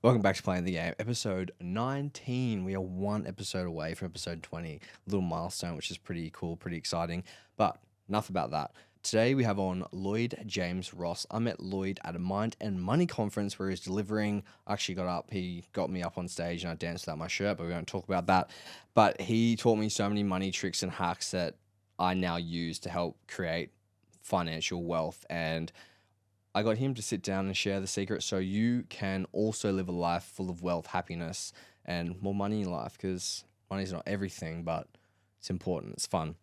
Welcome back to Playing the Game, episode 19. We are one episode away from episode 20. A little milestone, which is pretty cool, pretty exciting. But enough about that. Today we have on Lloyd James Ross. I met Lloyd at a Mind and Money conference where he's delivering. I actually he got me up on stage and I danced without my shirt, but we won't talk about that. But he taught me so many money tricks and hacks that I now use to help create financial wealth, and I got him to sit down and share the secret so you can also live a life full of wealth, happiness, and more money in life, because money's not everything, but it's important. It's fun.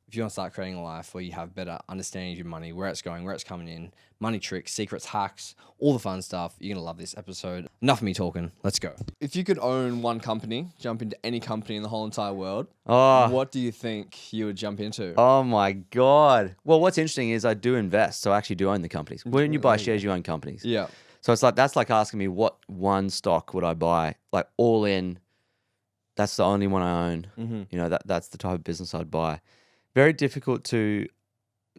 If you want to start creating a life where you have better understanding of your money, where it's going, where it's coming in, money tricks, secrets, hacks, all the fun stuff, you're going to love this episode. Enough of me talking. Let's go. If you could own one company, jump into any company in the whole entire world, what do you think you would jump into? Oh my God. Well, what's interesting is I do invest, so I actually do own the companies. When you buy shares, you own companies. Yeah. So that's like asking me what one stock would I buy, like all in. That's the only one I own. Mm-hmm. You know, that's the type of business I'd buy. Very difficult to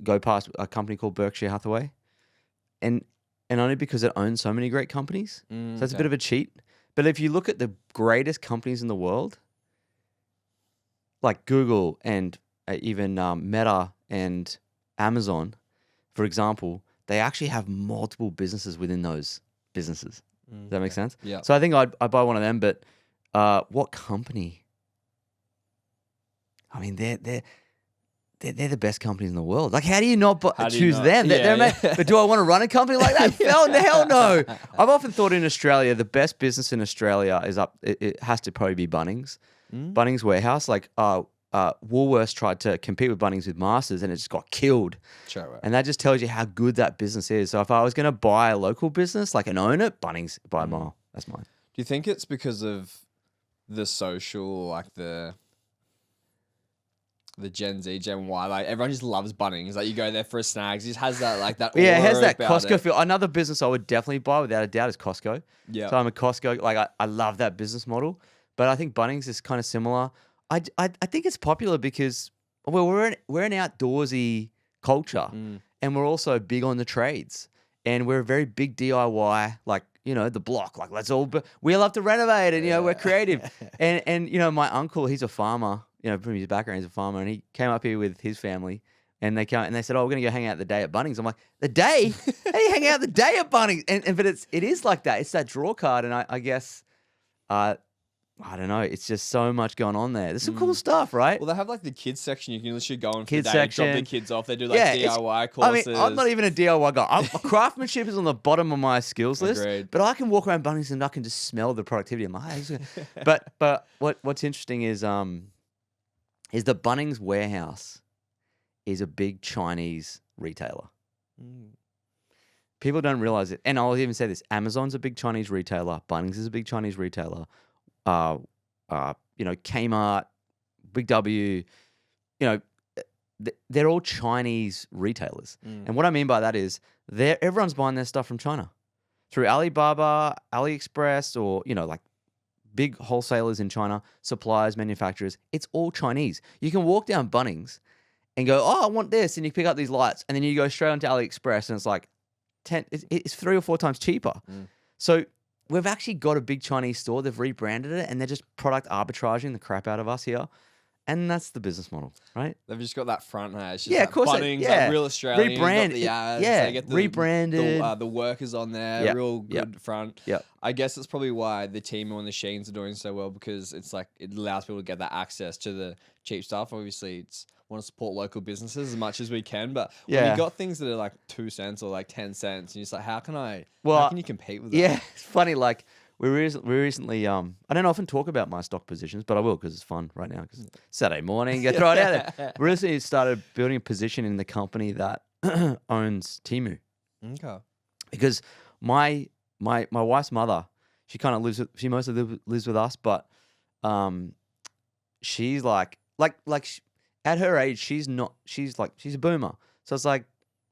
go past a company called Berkshire Hathaway, and only because it owns so many great companies. So it's a bit of a cheat. But if you look at the greatest companies in the world, like Google and even Meta and Amazon, for example, they actually have multiple businesses within those businesses. Does that make sense? Yeah. So I think I'd buy one of them. But what company? I mean, they're the best companies in the world. Like, how do you not choose them? But do I want to run a company like that? Hell no. I've often thought in Australia, the best business in Australia is it has to probably be Bunnings. Bunnings Warehouse. Like, Woolworths tried to compete with Bunnings with Masters and it just got killed. Sure. Right. And that just tells you how good that business is. So if I was going to buy a local business, like, and own it, Bunnings by a mile. That's mine. Do you think it's because of the social, like the Gen Z, Gen Y, like everyone just loves Bunnings. Like you go there for a snack, it just has that that. Yeah, it has that about Costco it. feel. Another business I would definitely buy without a doubt is Costco. Yeah. So I'm a Costco. Like I love that business model, but I think Bunnings is kind of similar. I think it's popular because we're an outdoorsy culture, and we're also big on the trades, and we're a very big DIY. Like, you know, the block. Like, we love to renovate, and we're creative. and my uncle, he's a farmer. From his background, he's a farmer, and he came up here with his family, and they said, "Oh, we're gonna go hang out the day at Bunnings." I'm like, "The day? How do you hang out the day at Bunnings?" But it is like that. It's that draw card, and I guess, I don't know. It's just so much going on there. There's some cool stuff, right? Well, they have like the kids section. You can literally go in for Kids the day, section. drop the kids off. They do like DIY courses. I mean, I'm not even a DIY guy. Craftsmanship is on the bottom of my skills list. Agreed. But I can walk around Bunnings and I can just smell the productivity. I'm like, hey, but what's interesting is the Bunnings Warehouse is a big Chinese retailer. People don't realize it. And I'll even say this. Amazon's a big Chinese retailer. Bunnings is a big Chinese retailer. Kmart, Big W, they're all Chinese retailers. And what I mean by that is everyone's buying their stuff from China through Alibaba, AliExpress, or, like big wholesalers in China, suppliers, manufacturers. It's all Chinese. You can walk down Bunnings and go, "Oh, I want this," and you pick up these lights, and then you go straight onto AliExpress, and it's like it's 3 or 4 times cheaper. So we've actually got a big Chinese store. They've rebranded it, and they're just product arbitraging the crap out of us here. And that's the business model, right? They've just got that front, hey? It's just Yeah, of course. Bunnings, like real Australian. Rebrand. The ads, Yeah, they get rebranded. The workers on there, real good front. Yeah. I guess that's probably why the Temu and the Sheins are doing so well, because it's like it allows people to get that access to the cheap stuff. Obviously, it's want to support local businesses as much as we can, but when you got things that are like 2 cents or like 10 cents, and you're just like, how can you compete with that? Yeah, it's funny. Like, we recently, I don't often talk about my stock positions, but I will because it's fun right now. Because Saturday morning, you throw it out there. We recently started building a position in the company that owns Temu. Okay. Because my wife's mother, she kind of she mostly lives with us, but she's like at her age, she's a boomer. So it's like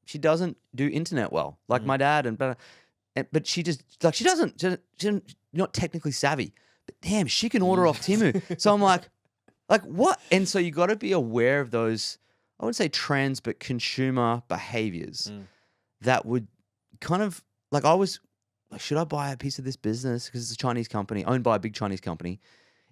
she doesn't do internet well, like my dad, but she just she's not technically savvy, but damn, she can order off Temu. So I'm like what? And so you got to be aware of those, I wouldn't say trends, but consumer behaviors that would kind of, like, I was should I buy a piece of this business? Because it's a Chinese company owned by a big Chinese company.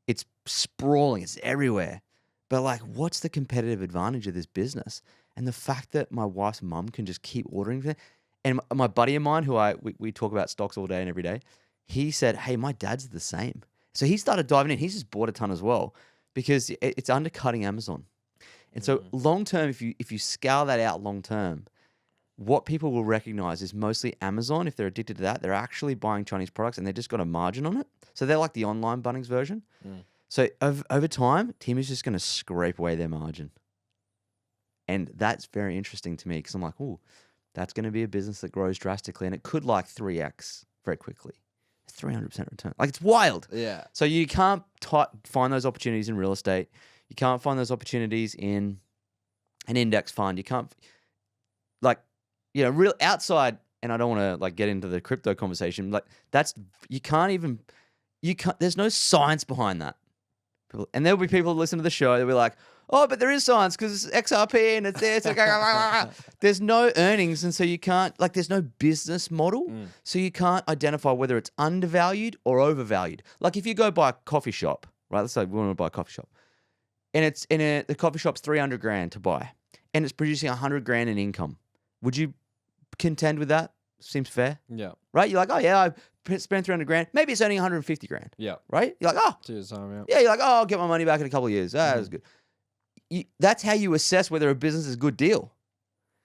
It's sprawling. It's everywhere. But like, what's the competitive advantage of this business? And the fact that my wife's mum can just keep ordering it. And my buddy of mine, who we talk about stocks all day and every day, he said, hey, my dad's the same. So he started diving in. He's just bought a ton as well because it's undercutting Amazon. And so long term, if you scale that out long term, what people will recognize is mostly Amazon. If they're addicted to that, they're actually buying Chinese products and they just got a margin on it. So they're like the online Bunnings version. So over time, Tim is just going to scrape away their margin. And that's very interesting to me because I'm like, oh, that's going to be a business that grows drastically and it could like 3x very quickly. 300% return. Like, it's wild. Yeah. So you can't find those opportunities in real estate. You can't find those opportunities in an index fund. You can't, like, you know, real outside, and I don't want to like get into the crypto conversation. Like, there's no science behind that. And there'll be people who listen to the show, they'll be like, oh, but there is science because it's XRP and it's this. There's no earnings, and so you can't, like, there's no business model. So you can't identify whether it's undervalued or overvalued. Like, if you go buy a coffee shop, right? Let's say we want to buy a coffee shop. And it's the coffee shop's 300 grand to buy, and it's producing 100 grand in income. Would you contend with that? Seems fair. Yeah. Right? You're like, oh yeah, I spent 300 grand. Maybe it's earning 150 grand. Yeah. Right? You're like, oh. 2 years time, yeah. Yeah, you're like, oh, I'll get my money back in a couple of years. That was good. That's how you assess whether a business is a good deal.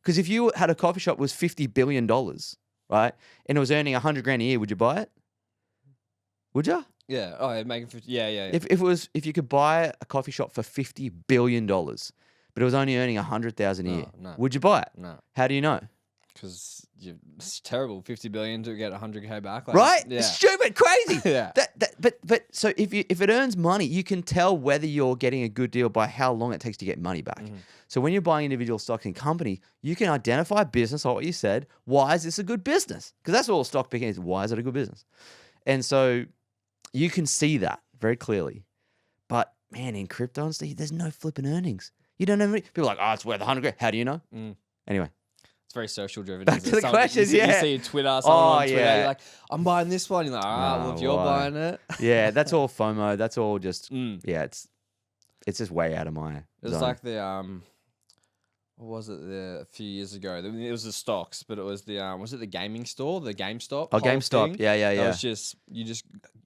Because if you had a coffee shop that was $50 billion, right, and it was earning 100 grand a year, would you buy it? Would you? Yeah. Oh, yeah, making 50. Yeah. If you could buy a coffee shop for $50 billion, but it was only earning 100,000 a year, no. would you buy it? No. How do you know? Because it's terrible. 50 billion to get 100K back. Like, Right? Yeah. It's stupid, crazy. Yeah. But so if it earns money, you can tell whether you're getting a good deal by how long it takes to get money back. So when you're buying individual stocks in company, you can identify a business, like what you said. Why is this a good business? Because that's all stock picking is. Why is it a good business? And so you can see that very clearly. But man, in crypto and stuff, there's no flipping earnings. You don't know. People are like, oh, it's worth 100 grand. How do you know? Anyway. It's very social driven. Back to the questions, you yeah. see Twitter, someone on Twitter, yeah. you're like, I'm buying this one. You're like, well, if you're why? buying it. Yeah, that's all FOMO. That's all just, yeah, it's just way out of my It was zone. like the, what was it a few years ago? It was the stocks, but it was the gaming store, the GameStop? Oh, whole GameStop. thing? Yeah. It was just, you just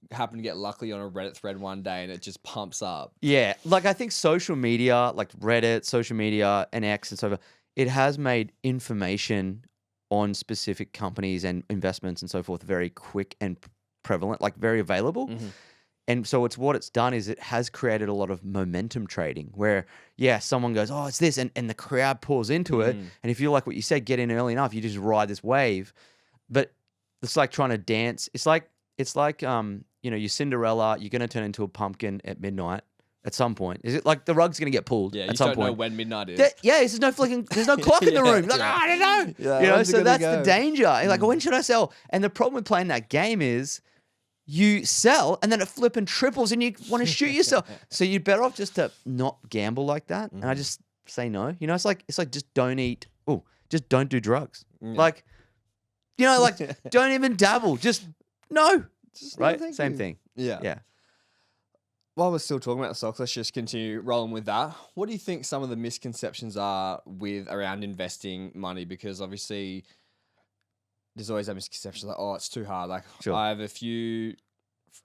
happen to get lucky on a Reddit thread one day and it just pumps up. Yeah, like I think social media, like Reddit, social media, and X and so forth, it has made information on specific companies and investments and so forth very quick and prevalent, like very available. And so what it's done is it has created a lot of momentum trading where, yeah, someone goes, oh, it's this, and the crowd pulls into it. And if you like what you said, get in early enough, you just ride this wave. But it's like trying to dance. It's like you're Cinderella, you're going to turn into a pumpkin at midnight. At some point, is it like the rug's gonna get pulled? Yeah, at some don't point. know when midnight is. There's no clock in the room. Like, I don't know. Yeah, so that's the danger. Like, when should I sell? And the problem with playing that game is you sell and then it flipping triples and you want to shoot yourself. So you're better off just to not gamble like that. And I just say no. It's like just don't eat. Oh, just don't do drugs. Like, don't even dabble. Just no. Just right? no, Same thing. Yeah. While we're still talking about the stocks, let's just continue rolling with that. What do you think some of the misconceptions are around investing money? Because obviously there's always that misconception like, oh, it's too hard. Like, Sure. I have a few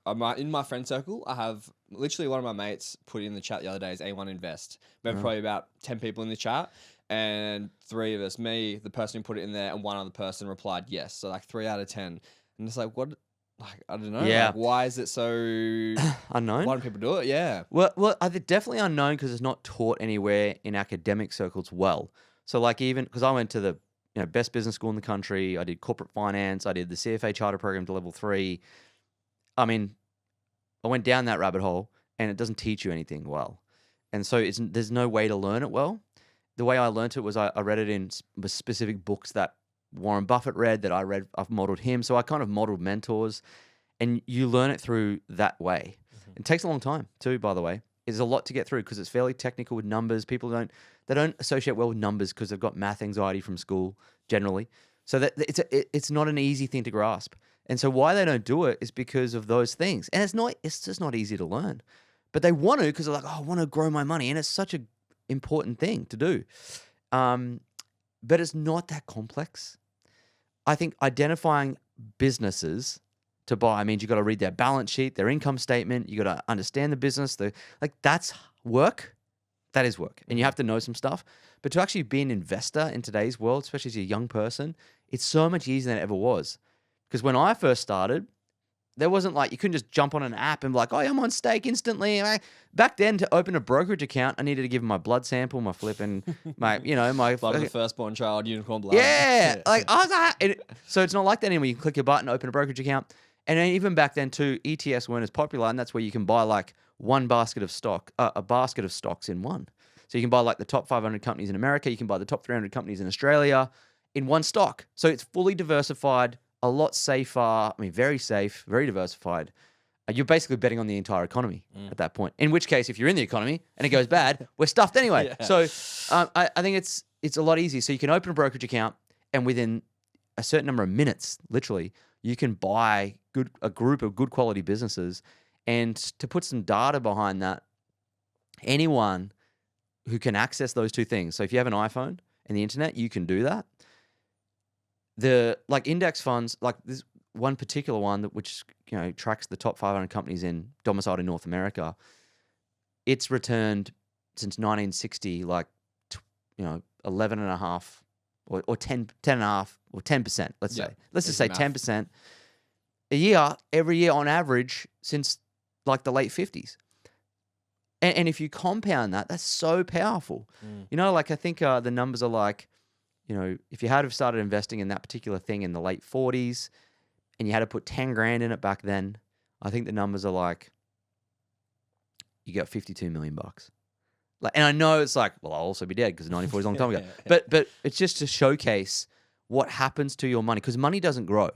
in my friend circle. I have literally one of my mates put in the chat the other day is A1 Invest. We have probably about 10 people in the chat, and 3 of us, me, the person who put it in there, and one other person replied yes. So like 3 out of 10. And it's like, what? Like, I don't know. Yeah. Like, why is it so Unknown? Why do people do it? Yeah. Well, I think definitely unknown because it's not taught anywhere in academic circles well. So like even because I went to the best business school in the country, I did corporate finance, I did the CFA charter program to level 3. I mean, I went down that rabbit hole and it doesn't teach you anything well. And so there's no way to learn it well. The way I learned it was I read it in specific books that Warren Buffett read, that I read, I've modeled him. So I kind of modeled mentors, and you learn it through that way. It takes a long time too, by the way. There's a lot to get through because it's fairly technical with numbers. People don't associate well with numbers because they've got math anxiety from school generally. So that it's not an easy thing to grasp. And so why they don't do it is because of those things. And it's just not easy to learn. But they want to because they're like, oh, I want to grow my money. And it's such an important thing to do. But it's not that complex. I think identifying businesses to buy means you got to read their balance sheet, their income statement. You got to understand the business. That's work. That is work. And you have to know some stuff. But to actually be an investor in today's world, especially as a young person, it's so much easier than it ever was. Because when I first started, there wasn't like, you couldn't just jump on an app and be like, oh, I'm on stake instantly. Back then, to open a brokerage account, I needed to give them my blood sample, my flipping, my blood of the firstborn child, unicorn blood. Yeah. Like, so it's not like that anymore. You can click your button, open a brokerage account. And then even back then too, ETFs weren't as popular. And that's where you can buy like one basket of stock, a basket of stocks in one. So you can buy like the top 500 companies in America. You can buy the top 300 companies in Australia in one stock. So it's fully diversified, a lot safer. I mean, very safe, very diversified. You're basically betting on the entire economy at that point. In which case, if you're in the economy and it goes bad, we're stuffed anyway. Yeah. So I think it's a lot easier. So you can open a brokerage account, and within a certain number of minutes, literally, you can buy a group of good quality businesses. And to put some data behind that, anyone who can access those two things. So if you have an iPhone and the internet, you can do that. The index funds, like this one particular one which tracks the top 500 companies domiciled in North America, it's returned since 1960 11 and a half or 10 and a half or 10%. Let's just say 10% a year, every year on average since like the late 50s. And if you compound that, that's so powerful. I think the numbers are like, if you had have started investing in that particular thing in the late 40s and you had to put 10 grand in it back then, I think the numbers are like, you got $52 million. And I know it's like, well, I'll also be dead because 94 is a long time ago. But it's just to showcase what happens to your money, because money doesn't grow.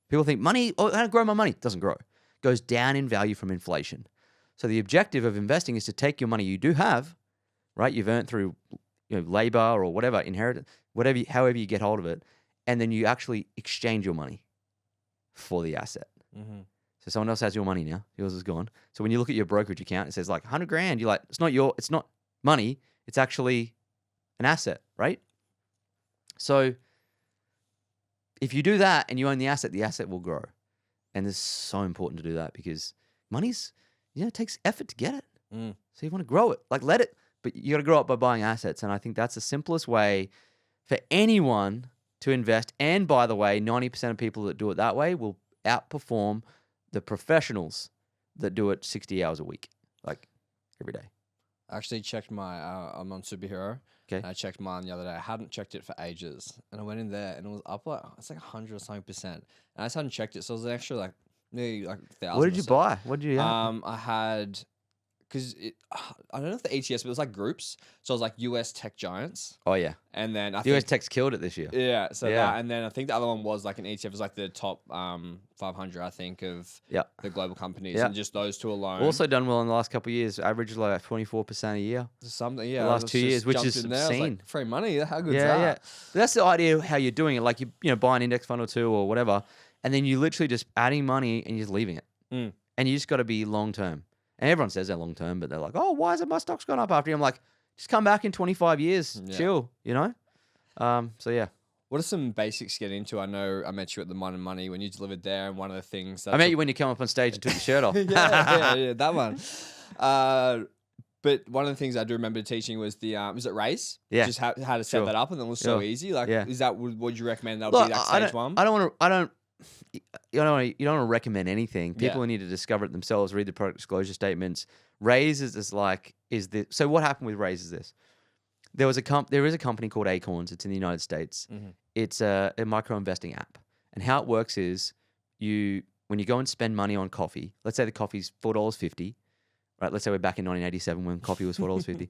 People think money, how to grow my money? It doesn't grow. It goes down in value from inflation. So the objective of investing is to take your money you do have, right? You've earned through labor or whatever, inheritance, however you get hold of it, and then you actually exchange your money for the asset. Mm-hmm. So someone else has your money now. Yours is gone. So when you look at your brokerage account, it says like 100 grand. You're like, it's not money. It's actually an asset, right? So if you do that and you own the asset will grow. And it's so important to do that because money's, it takes effort to get it. So you want to grow it, let it, but you got to grow it by buying assets. And I think that's the simplest way for anyone to invest. And by the way, 90% of people that do it that way will outperform the professionals that do it 60 hours a week, like every day. I actually checked I'm on Superhero. Okay. I checked mine the other day. I hadn't checked it for ages. And I went in there and it was up it's like 100 or something percent. And I just hadn't checked it. So it was an extra maybe 1,000. What did you buy? What did you have? I had, because I don't know if the ETS, but it was like groups. So it was like US tech giants. Oh, yeah. And then US tech's killed it this year. Yeah. So that, and then I think the other one was like an ETF. It was like the top 500, I think, of the global companies. And just those two alone. Also done well in the last couple of years. Average like 24% a year. Something, yeah. The last 2 years, which is obscene. Like, free money. How good is that? Yeah. That's the idea of how you're doing it. Like you buy an index fund or two or whatever, and then you literally just adding money and you're just leaving it. And you just got to be long term. And everyone says they're long term, but they're like, oh, why hasn't my stocks gone up after you? I'm like, just come back in 25 years, chill, So yeah. What are some basics to get into? I know I met you at the Mind and Money when you delivered there, and one of the things I met you when you came up on stage and took your shirt off. yeah, that one. But one of the things I do remember teaching was was it raise? Yeah. Just how to set that up, and it was so easy. Is that would you recommend that would be like stage one? You don't want to recommend anything. People need to discover it themselves, read the product disclosure statements. Raise so what happened with Raise is this. There is a company called Acorns. It's in the United States. Mm-hmm. It's a micro investing app. And how it works is when you go and spend money on coffee, let's say the coffee's $4.50, right? Let's say we're back in 1987 when coffee was $4.50.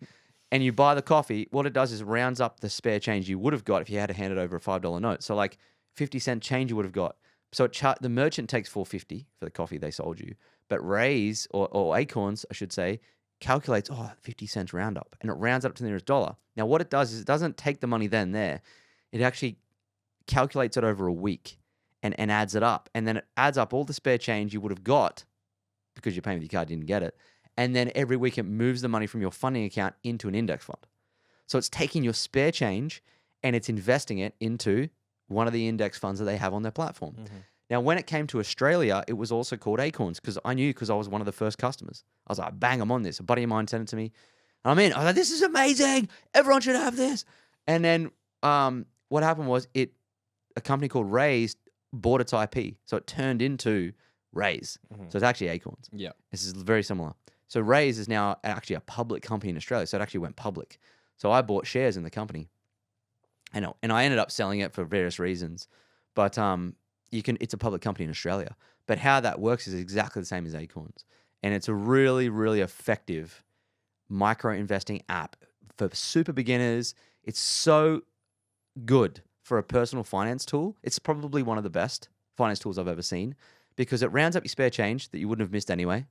And you buy the coffee, what it does is rounds up the spare change you would have got if you had to hand it over a $5 note. So like 50-cent change you would have got. So the merchant takes $4.50 for the coffee they sold you, but Raise or Acorns, I should say, calculates 50 cents round up, and it rounds up to the nearest dollar. Now what it does is it doesn't take the money then and there. It actually calculates it over a week, and adds it up. And then it adds up all the spare change you would have got because you're paying with your card, you didn't get it. And then every week it moves the money from your funding account into an index fund. So it's taking your spare change and it's investing it into one of the index funds that they have on their platform. Now, when it came to Australia, it was also called Acorns because I was one of the first customers. I was like, bang, I'm on this. A buddy of mine sent it to me. I'm in. I was like, this is amazing. Everyone should have this. And then what happened was a company called Raise bought its IP. So it turned into Raise. So it's actually Acorns. Yeah. This is very similar. So Raise is now actually a public company in Australia. So it actually went public. So I bought shares in the company. I know. And I ended up selling it for various reasons. But it's a public company in Australia. But how that works is exactly the same as Acorns. And it's a really, really effective micro investing app for super beginners. It's so good for a personal finance tool. It's probably one of the best finance tools I've ever seen because it rounds up your spare change that you wouldn't have missed anyway,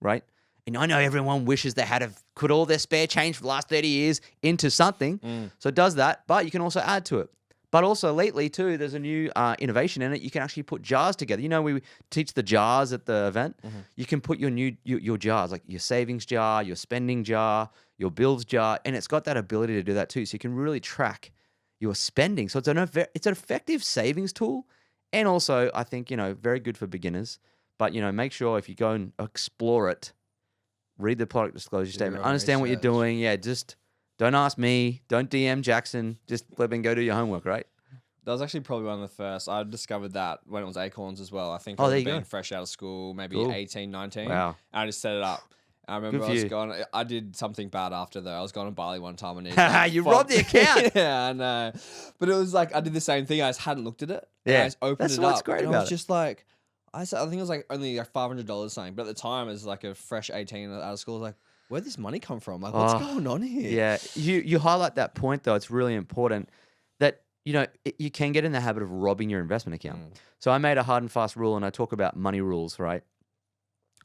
right? And I know everyone wishes they had put all their spare change for the last 30 years into something. So it does that, but you can also add to it. But also lately too, there's a new innovation in it. You can actually put jars together. You know, we teach the jars at the event. You can put your jars, like your savings jar, your spending jar, your bills jar, and it's got that ability to do that too. So you can really track your spending. So it's an effective savings tool, and also I think very good for beginners. But make sure if you go and explore it, read the product disclosure statement, understand what you're doing. Yeah, just. Don't ask me. Don't DM Jackson. Just flip and go do your homework, right? That was actually probably one of the first. I discovered that when it was Acorns as well. I think Oh, I there was you go. being fresh out of school, maybe Cool. 18, 19. Wow. And I just set it up. I remember Good I for was you. going. I did something bad after though. I was going to Bali one time and You robbed the account. Yeah, I know. But it was like I did the same thing. I just hadn't looked at it. And Yeah. I just opened That's it what's up. great and I about was it. just like, I think it was like only like $500 something. But at the time, as like a fresh 18 out of school, I was like, where'd this money come from? Like, what's going on here? Yeah, you highlight that point though. It's really important that you can get in the habit of robbing your investment account. So I made a hard and fast rule, and I talk about money rules. Right,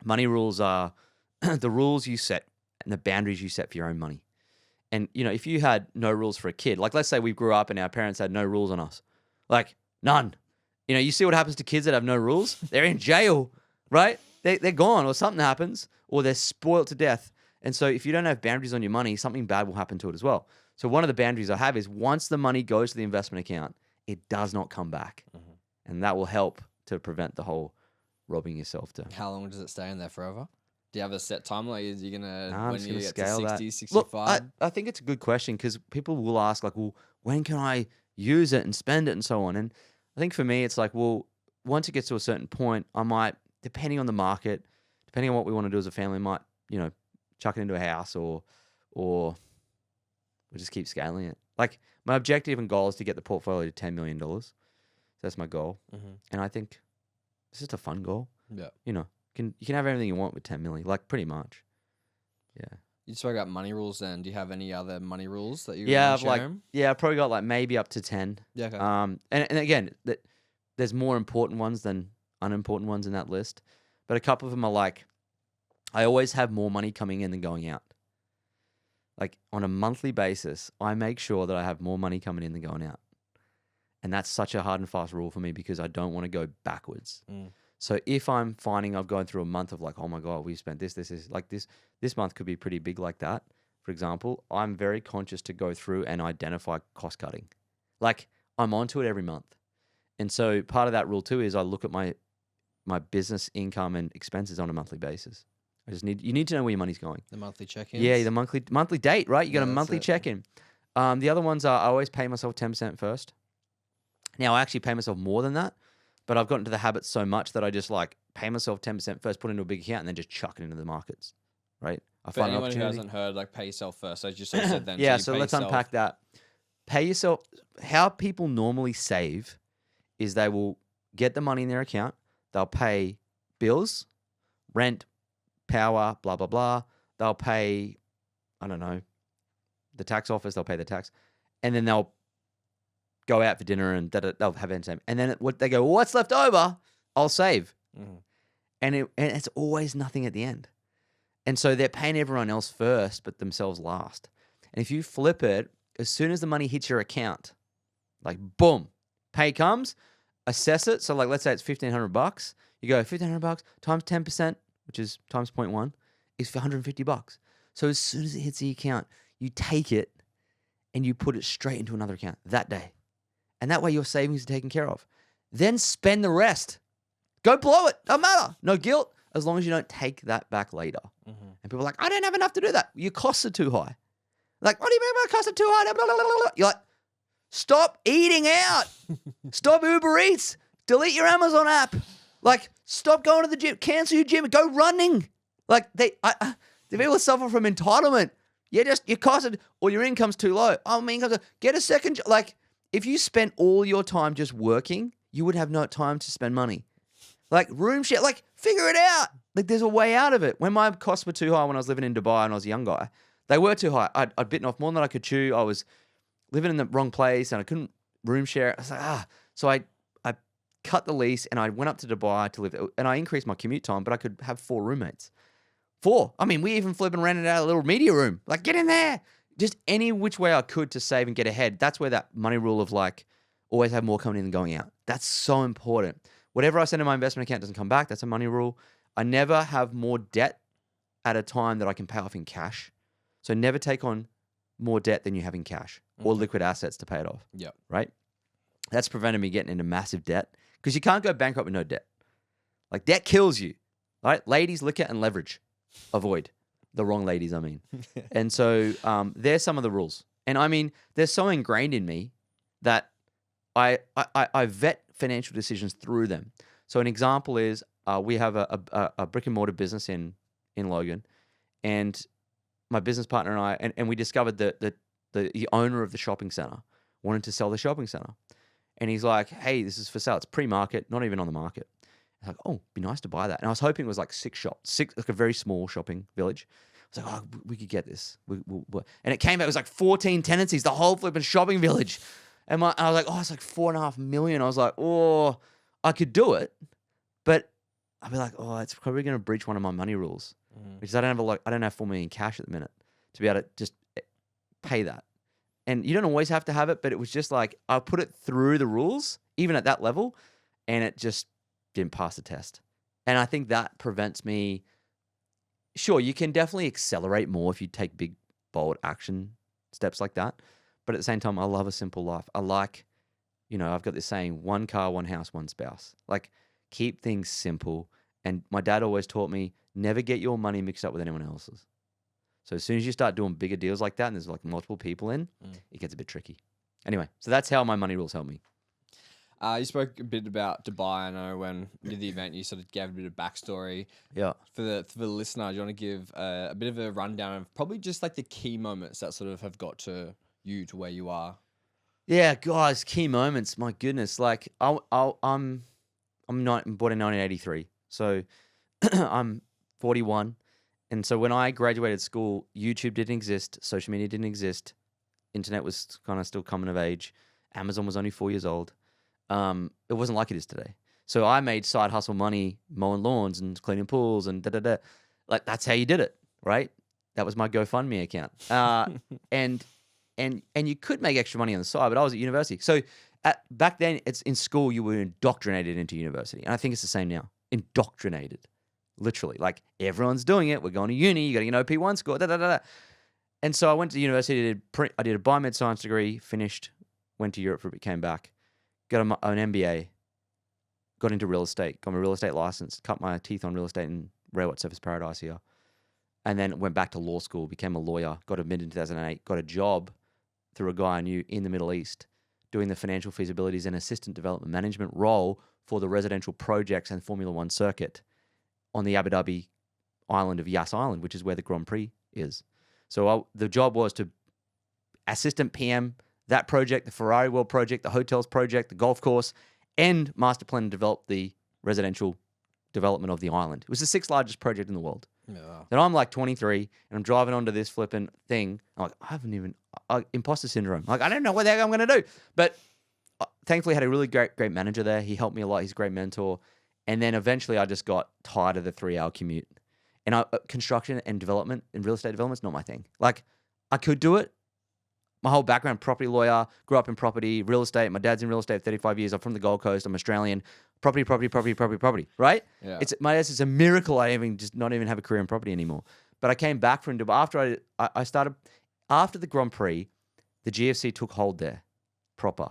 money rules are the rules you set and the boundaries you set for your own money. And if you had no rules for a kid, like let's say we grew up and our parents had no rules on us, like none. You see what happens to kids that have no rules? They're in jail, right? They're gone, or something happens, or they're spoiled to death. And so if you don't have boundaries on your money, something bad will happen to it as well. So one of the boundaries I have is once the money goes to the investment account, it does not come back. And that will help to prevent the whole robbing yourself to. How long does it stay in there forever? Do you have a set time? Like, is you gonna I'm when just you gonna get scale to that. 60, 65? Look, I think it's a good question because people will ask like, well, when can I use it and spend it and so on? And I think for me, it's like, well, once it gets to a certain point, I might, depending on the market, depending on what we want to do as a family, might, chuck it into a house or we'll just keep scaling it. Like my objective and goal is to get the portfolio to $10 million. So that's my goal. And I think it's just a fun goal. Yeah. You can have everything you want with 10 million, like pretty much. Yeah. You spoke about money rules then. Do you have any other money rules that you I've share? I've probably got like maybe up to 10. Yeah, okay. And again, there's more important ones than unimportant ones in that list. But a couple of them are like, I always have more money coming in than going out. Like on a monthly basis, I make sure that I have more money coming in than going out. And that's such a hard and fast rule for me because I don't want to go backwards. So if I'm finding I've gone through a month of like, oh my God, we spent this is like this month could be pretty big like that. For example, I'm very conscious to go through and identify cost cutting. Like I'm onto it every month. And so part of that rule too is I look at my business income and expenses on a monthly basis. You need to know where your money's going. The monthly check-ins? Yeah, the monthly date, right? You got a that's monthly it. check-in. The other ones are I always pay myself 10% first. Now I actually pay myself more than that, but I've gotten into the habit so much that I just like pay myself 10% first, put it into a big account, and then just chuck it into the markets, right? I For find an anyone who opportunity. hasn't heard, like pay yourself first. So you just sort of said then. Yeah, you so pay let's yourself. unpack that. Pay yourself. How people normally save is they will get the money in their account. They'll pay bills, rent, power, blah, blah, blah. They'll pay, I don't know, the tax office. They'll pay the tax. And then they'll go out for dinner and they'll have entertainment. And then they go, well, what's left over? I'll save. And it's always nothing at the end. And so they're paying everyone else first, but themselves last. And if you flip it, as soon as the money hits your account, like boom, pay comes, assess it. So like, let's say it's $1,500. You go $1,500 times 10%, which is times 0.1, is $150. So as soon as it hits the account, you take it and you put it straight into another account that day. And that way your savings are taken care of. Then spend the rest. Go blow it. Don't matter. No guilt, as long as you don't take that back later. And people are like, I don't have enough to do that. Your costs are too high. Like, what do you mean my costs are too high? Blah, blah, blah, blah. You're like, stop eating out. Stop Uber Eats. Delete your Amazon app. Like, stop going to the gym. Cancel your gym. Go running. Like, the people suffer from entitlement. Your cost or your income's too low. Oh, my income's get a second job. Like, if you spent all your time just working, you would have no time to spend money. Like, room share. Like, figure it out. Like, there's a way out of it. When my costs were too high when I was living in Dubai and I was a young guy, they were too high. I'd bitten off more than I could chew. I was living in the wrong place and I couldn't room share. I was like, So I cut the lease and I went up to Dubai to live. And I increased my commute time, but I could have 4 roommates. 4. I mean, we even flipping rented out a little media room. Like, get in there. Just any which way I could to save and get ahead. That's where that money rule of like, always have more coming in than going out. That's so important. Whatever I send in my investment account doesn't come back. That's a money rule. I never have more debt at a time that I can pay off in cash. So never take on more debt than you have in cash or liquid assets to pay it off. Yep. Right? That's prevented me getting into massive debt because you can't go bankrupt with no debt. Like, debt kills you. Right? Ladies, liquor, and leverage. Avoid. The wrong ladies, I mean. And so there's some of the rules. And I mean, they're so ingrained in me that I vet financial decisions through them. So an example is we have a brick and mortar business in Logan, and my business partner and I, and we discovered that the owner of the shopping center wanted to sell the shopping center. And he's like, hey, this is for sale. It's pre-market, not even on the market. I was like, oh, be nice to buy that. And I was hoping it was like 6 shops, like a very small shopping village. I was like, oh, we could get this. And it came out, it was like 14 tenancies, the whole flipping shopping village. And I was like, oh, it's like $4.5 million. I was like, oh, I could do it, but I'd be like, oh, it's probably going to breach one of my money rules, because I don't have $4 million cash at the minute to be able to just pay that. And you don't always have to have it, but it was just like I put it through the rules, even at that level, and it just didn't pass the test. And I think that prevents me. Sure, you can definitely accelerate more if you take big, bold action steps like that. But at the same time, I love a simple life. I like, I've got this saying, 1 car, 1 house, 1 spouse. Like, keep things simple. And my dad always taught me, never get your money mixed up with anyone else's. So as soon as you start doing bigger deals like that and there's like multiple people in, it gets a bit tricky. Anyway, so that's how my money rules help me. You spoke a bit about Dubai. I know when you did the event, you sort of gave a bit of backstory. Yeah. For the listener, do you want to give a bit of a rundown of probably just like the key moments that sort of have got to you to where you are? Yeah, guys, key moments. My goodness, like I'm born in 1983, so I'm 41, and so when I graduated school, YouTube didn't exist, social media didn't exist, internet was kind of still coming of age, Amazon was only 4 years old. It wasn't like it is today. So I made side hustle money mowing lawns and cleaning pools and da-da-da. Like, that's how you did it, right? That was my GoFundMe account. And you could make extra money on the side, but I was at university. So back then, it's in school, you were indoctrinated into university. And I think it's the same now. Indoctrinated. Literally. Like, everyone's doing it. We're going to uni. You got to get an OP1 score. Da-da-da-da. And so I went to university. I did a biomed science degree, finished, went to Europe for a bit, came back. Got an MBA, got into real estate, got my real estate license, cut my teeth on real estate in Railway Surface Paradise here, and then went back to law school, became a lawyer, got admitted in 2008, got a job through a guy I knew in the Middle East, doing the financial feasibilities and assistant development management role for the residential projects and Formula One circuit on the Abu Dhabi island of Yas Island, which is where the Grand Prix is. So the job was to assistant PM that project, the Ferrari World project, the hotels project, the golf course, and master plan and develop the residential development of the island. It was the 6th largest project in the world. Yeah. Then I'm like 23 and I'm driving onto this flipping thing. I'm like, imposter syndrome. Like, I don't know what the heck I'm going to do. But thankfully, I had a really great manager there. He helped me a lot. He's a great mentor. And then eventually I just got tired of the 3-hour commute. And construction and development and real estate development is not my thing. Like, I could do it, my whole background, property lawyer, grew up in property, real estate. My dad's in real estate 35 years. I'm from the Gold Coast. I'm Australian. Property, right? Yeah. It's a miracle I not even have a career in property anymore. But I came back from Dubai after I started, after the Grand Prix, the GFC took hold there, proper.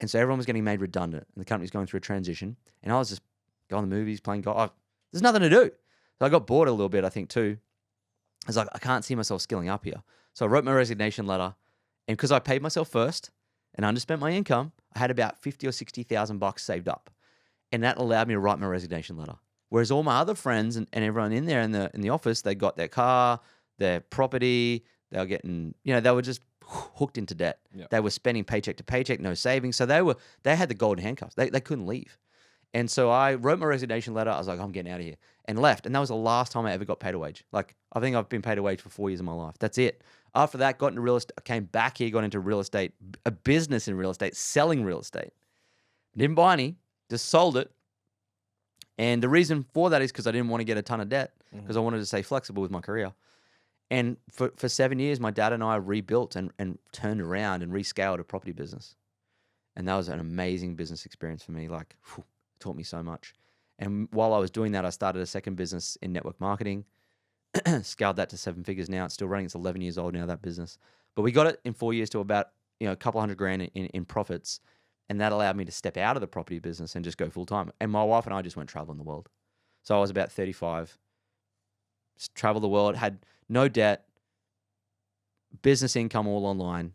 And so everyone was getting made redundant and the company was going through a transition. And I was just going to the movies, playing golf. There's nothing to do. So I got bored a little bit, I think, too. I was like, I can't see myself skilling up here. So I wrote my resignation letter. And because I paid myself first and underspent my income, I had about 50 or 60,000 bucks saved up. And that allowed me to write my resignation letter. Whereas all my other friends and everyone in there in the office, they got their car, their property, they were getting, they were just hooked into debt. Yep. They were spending paycheck to paycheck, no savings. So they had the golden handcuffs. They couldn't leave. And so I wrote my resignation letter. I was like, I'm getting out of here, and left. And that was the last time I ever got paid a wage. Like, I think I've been paid a wage for 4 years of my life. That's it. After that, got into real estate. I came back here, got into real estate, a business in real estate, selling real estate. Didn't buy any, just sold it. And the reason for that is because I didn't want to get a ton of debt, because I wanted to stay flexible with my career. And for 7 years, my dad and I rebuilt and turned around and rescaled a property business. And that was an amazing business experience for me. Like, taught me so much. And while I was doing that, I started a second business in network marketing, scaled that to 7 figures now. It's still running. It's 11 years old now, that business. But we got it in 4 years to about, a couple $100,000 in profits. And that allowed me to step out of the property business and just go full time. And my wife and I just went traveling the world. So I was about 35, traveled the world, had no debt, business income all online,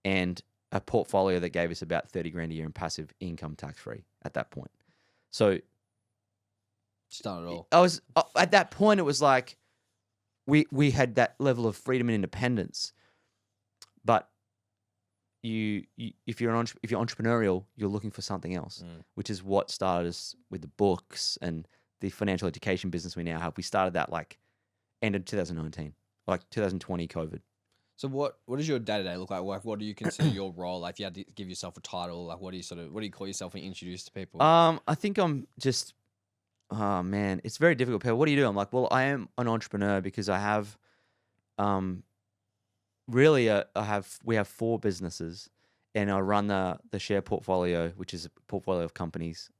and a portfolio that gave us about 30 grand a year in passive income tax free at that point. So Just done it all. I was at that point, it was like we had that level of freedom and independence. But if you're entrepreneurial, you're looking for something else, which is what started us with the books and the financial education business we now have. We started that like end of 2019, like 2020 COVID. So what does your day-to-day look like? What do you consider your role? Like, if you had to give yourself a title, like what do you call yourself when you introduce to people? I think I'm just, oh man, it's very difficult. People, what do you do? I'm like, well, I am an entrepreneur because I have, we have 4 businesses, and I run the share portfolio, which is a portfolio of companies,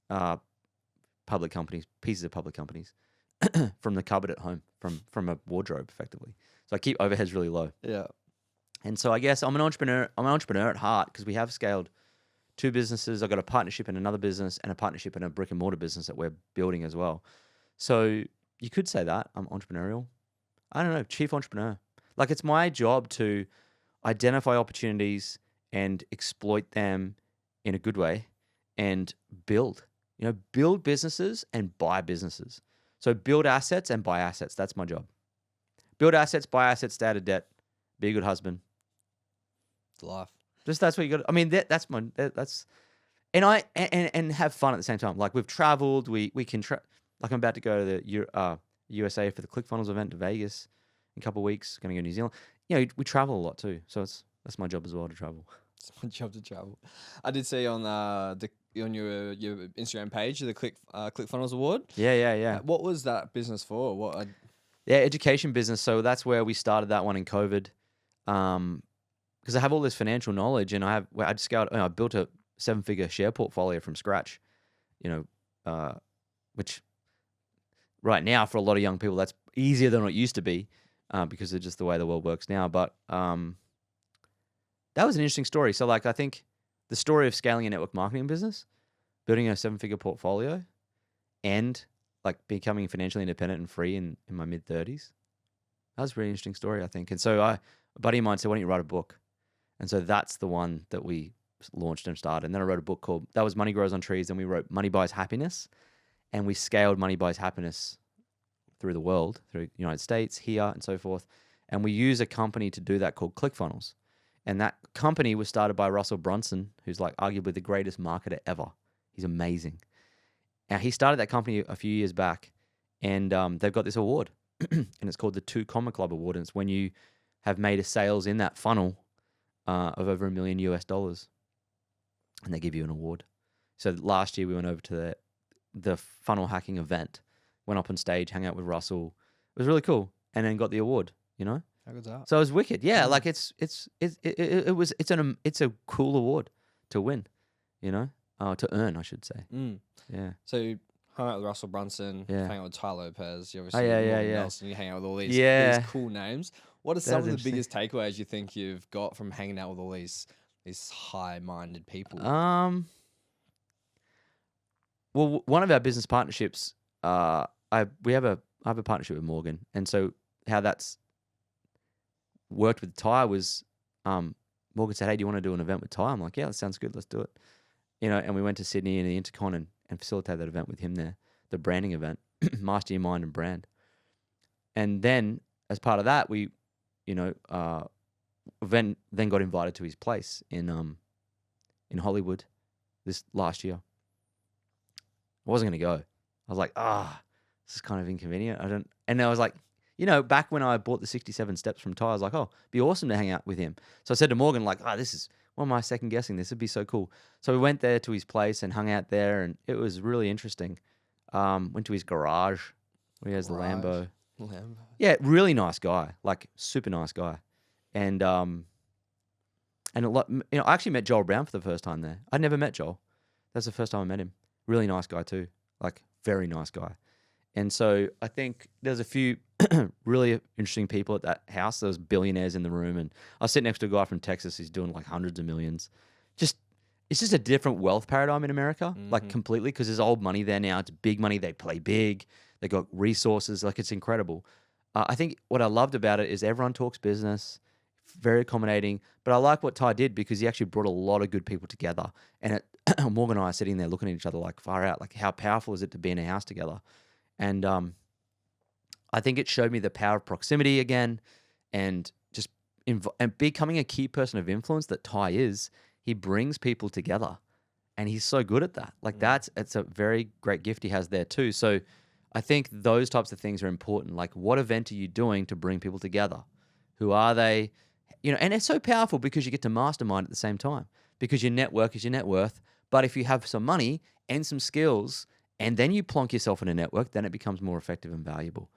public companies, pieces of public companies, from the cupboard at home, from a wardrobe, effectively. So I keep overheads really low. Yeah. And so I guess I'm an entrepreneur. I'm an entrepreneur at heart because we have scaled 2 businesses. I've got a partnership in another business and a partnership in a brick and mortar business that we're building as well. So you could say that I'm entrepreneurial. I don't know, chief entrepreneur. Like, it's my job to identify opportunities and exploit them in a good way and build businesses and buy businesses. So build assets and buy assets. That's my job. Build assets, buy assets, stay out of debt, be a good husband. It's life. Just that's what you got. I mean, that's and have fun at the same time. Like, we've traveled, we can like, I'm about to go to the USA for the ClickFunnels event to Vegas in a couple of weeks. Going to go to New Zealand. We travel a lot too, so that's my job as well, to travel. It's my job to travel. I did see on on your Instagram page the ClickFunnels Award. Yeah. What was that business for? Yeah, education business. So that's where we started that one in COVID, because I have all this financial knowledge, and I built a 7-figure share portfolio from scratch, which right now for a lot of young people that's easier than it used to be, because of just the way the world works now. But that was an interesting story. So, like, I think the story of scaling a network marketing business, building a 7-figure portfolio, and like becoming financially independent and free in my mid-30s. That was a really interesting story, I think. And so a buddy of mine said, why don't you write a book? And so that's the one that we launched and started. And then I wrote a book that was Money Grows on Trees. And we wrote Money Buys Happiness. And we scaled Money Buys Happiness through the world, through the United States, here, and so forth. And we use a company to do that called ClickFunnels. And that company was started by Russell Brunson, who's like arguably the greatest marketer ever. He's amazing. Now, he started that company a few years back, and they've got this award, and it's called the 2 Comma Club Award. And it's when you have made a sales in that funnel of over $1 million US, and they give you an award. So last year we went over to the funnel hacking event, went up on stage, hung out with Russell. It was really cool, and then got the award. How good's that? So it was wicked. Yeah, like it's a cool award to win, to earn, I should say. Mm. Yeah. So you hung out with Russell Brunson, Yeah. hang out with Ty Lopez, you obviously yeah, Morgan yeah. Nelson, you hang out with all these Yeah. cool names. What are That some was of the interesting. biggest takeaways you think you've got from hanging out with all these high-minded people? Well, one of our business partnerships, I have a partnership with Morgan, and so how that's worked with Ty was, Morgan said, "Hey, do you want to do an event with Ty?" I'm like, "Yeah, that sounds good. Let's do it." And we went to Sydney in the Intercon and facilitated that event with him there, the branding event, Master Your Mind and Brand. And then as part of that, we, then got invited to his place in Hollywood this last year. I wasn't going to go. I was like, this is kind of inconvenient. And I was like, back when I bought the 67 steps from Ty, I was like, oh, it'd be awesome to hang out with him. So I said to Morgan, like, this is, what am I second guessing? This would be so cool. So we went there to his place and hung out there, and it was really interesting. Went to his garage where he has the Lambo. Yeah, really nice guy, like super nice guy. And a lot, I actually met Joel Brown for the first time there. I'd never met Joel. That's the first time I met him. Really nice guy too, like very nice guy. And so I think there's a few really interesting people at that house. There was billionaires in the room, and I was sitting next to a guy from Texas who's doing like hundreds of millions. It's just a different wealth paradigm in America, like completely, because there's old money there now. It's big money. They play big. They got resources. Like, it's incredible. I think what I loved about it is everyone talks business, very accommodating. But I like what Ty did because he actually brought a lot of good people together. And Morgan and I are sitting there looking at each other like, far out. Like, how powerful is it to be in a house together? And I think it showed me the power of proximity again, and just and becoming a key person of influence that Ty is. He brings people together, and he's so good at that. Like, it's a very great gift he has there too. So I think those types of things are important. Like, what event are you doing to bring people together? Who are they? And it's so powerful because you get to mastermind at the same time, because your network is your net worth. But if you have some money and some skills, and then you plonk yourself in a network, then it becomes more effective and valuable.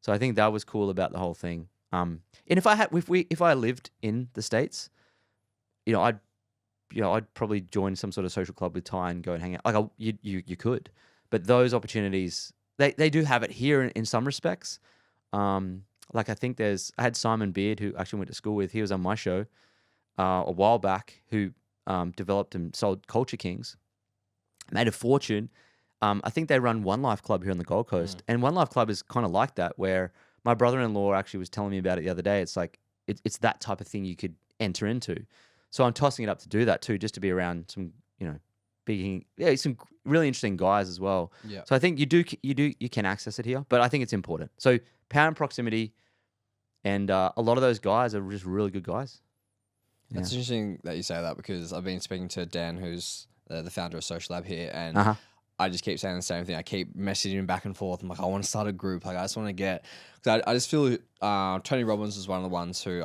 So I think that was cool about the whole thing. And if I lived in the States, I'd probably join some sort of social club with Ty and go and hang out. Like, you could, but those opportunities, they do have it here in some respects. Like, I think I had Simon Beard, who actually went to school with. He was on my show a while back, who developed and sold Culture Kings, made a fortune. I think they run One Life Club here on the Gold Coast, and One Life Club is kind of like that, where my brother-in-law actually was telling me about it the other day. It's like it's that type of thing you could enter into. So I'm tossing it up to do that too, just to be around some, some really interesting guys as well. Yeah. So I think you can access it here, but I think it's important. So power and proximity, and a lot of those guys are just really good guys. It's interesting that you say that, because I've been speaking to Dan, who's the founder of Social Lab here, and I just keep saying the same thing. I keep messaging him back and forth. I'm like, I want to start a group. Like, I just want to get, because I just feel Tony Robbins is one of the ones who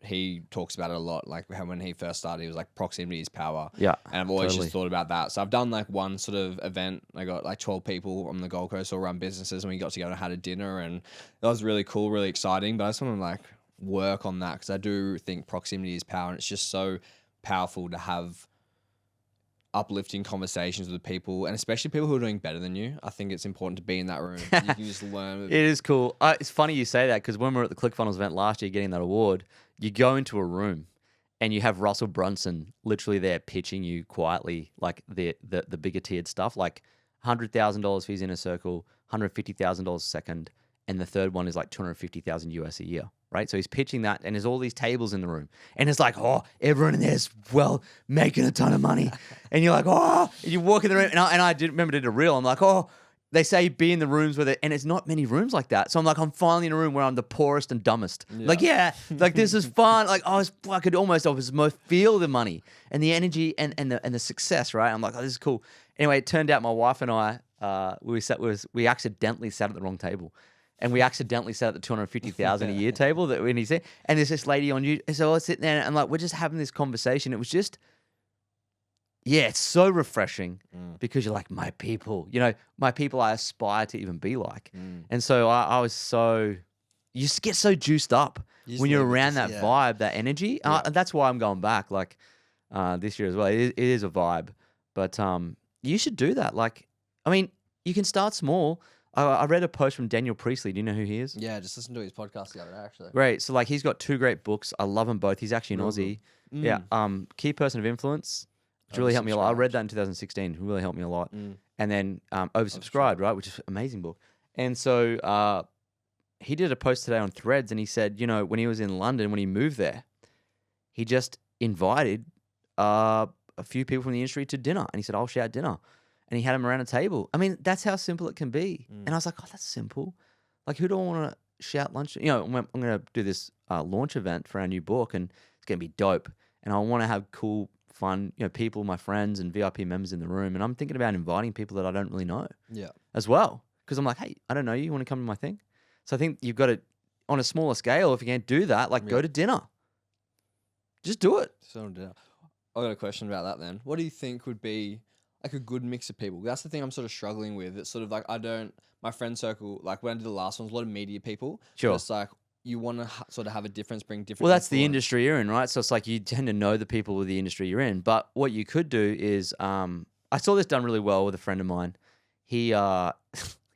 he talks about it a lot. Like, how when he first started, he was like, proximity is power. Yeah. And I've always just thought about that. So I've done like one sort of event. I got like 12 people on the Gold Coast all run businesses, and we got together and had a dinner, and that was really cool, really exciting. But I just want to like work on that, because I do think proximity is power, and it's just so powerful to have uplifting conversations with people, and especially people who are doing better than you. I think it's important to be in that room. You can just learn. It is cool. It's funny you say that, because when we were at the ClickFunnels event last year getting that award, you go into a room and you have Russell Brunson literally there pitching you quietly, like the bigger tiered stuff, like $100,000 for his inner circle, $150,000 second, and the third one is like $250,000 US a year. Right, so he's pitching that, and there's all these tables in the room, and it's like, everyone in there's making a ton of money, and you're like, and you walk in the room, and I did a reel. I'm like, they say be in the rooms with it, and it's not many rooms like that. So I'm like, I'm finally in a room where I'm the poorest and dumbest. Yeah. Like this is fun. Like I could almost feel the money and the energy and the success. Right, I'm like, this is cool. Anyway, it turned out my wife and I we accidentally sat at the wrong table. And we accidentally sat at the $250,000 a year table that when he said, and there's this lady on you. So I was sitting there and like, we're just having this conversation. It was just, it's so refreshing because you're like, my people, I aspire to even be like. And so I was you just get so juiced up just when you're leave it around to- that yeah. vibe, that energy. And that's why I'm going back like this year as well. It is a vibe, but you should do that. Like, I mean, you can start small. I read a post from Daniel Priestley. Do you know who he is? Yeah, just listen to his podcast the other day, actually. Great. So like he's got 2 great books. I love them both. He's actually an Real Aussie. good. Yeah. Key Person of Influence. Which really helped me a lot. I read Oversubscribed. that in 2016. It really helped me a lot. And then Oversubscribed, Oversubscribed. right? Which is an amazing book. And so he did a post today on Threads, and he said, you know, when he was in London, when he moved there, he just invited a few people from the industry to dinner, and he said, "I'll shout dinner," and he had them around a table. I mean, that's how simple it can be. And I was like, "Oh, that's simple. Like, who do I want to shout lunch? You know, I'm going to do this launch event for our new book, and it's going to be dope. And I want to have cool, fun, you know, people, my friends and VIP members in the room. And I'm thinking about inviting people that I don't really know Yeah. as well, because I'm like, hey, I don't know you. You want to come to my thing? So I think you've got to, on a smaller scale, if you can't do that, like go to dinner. Just do it. So I got a question about that then. What do you think would be like a good mix of people? That's the thing I'm sort of struggling with. It's sort of like my friend circle, like when I did the last one, was a lot of media people. Sure. It's like you want to sort of have a difference, bring different. Well, that's the influence. industry you're in, right? So it's like you tend to know the people with the industry you're in. But what you could do is, I saw this done really well with a friend of mine. He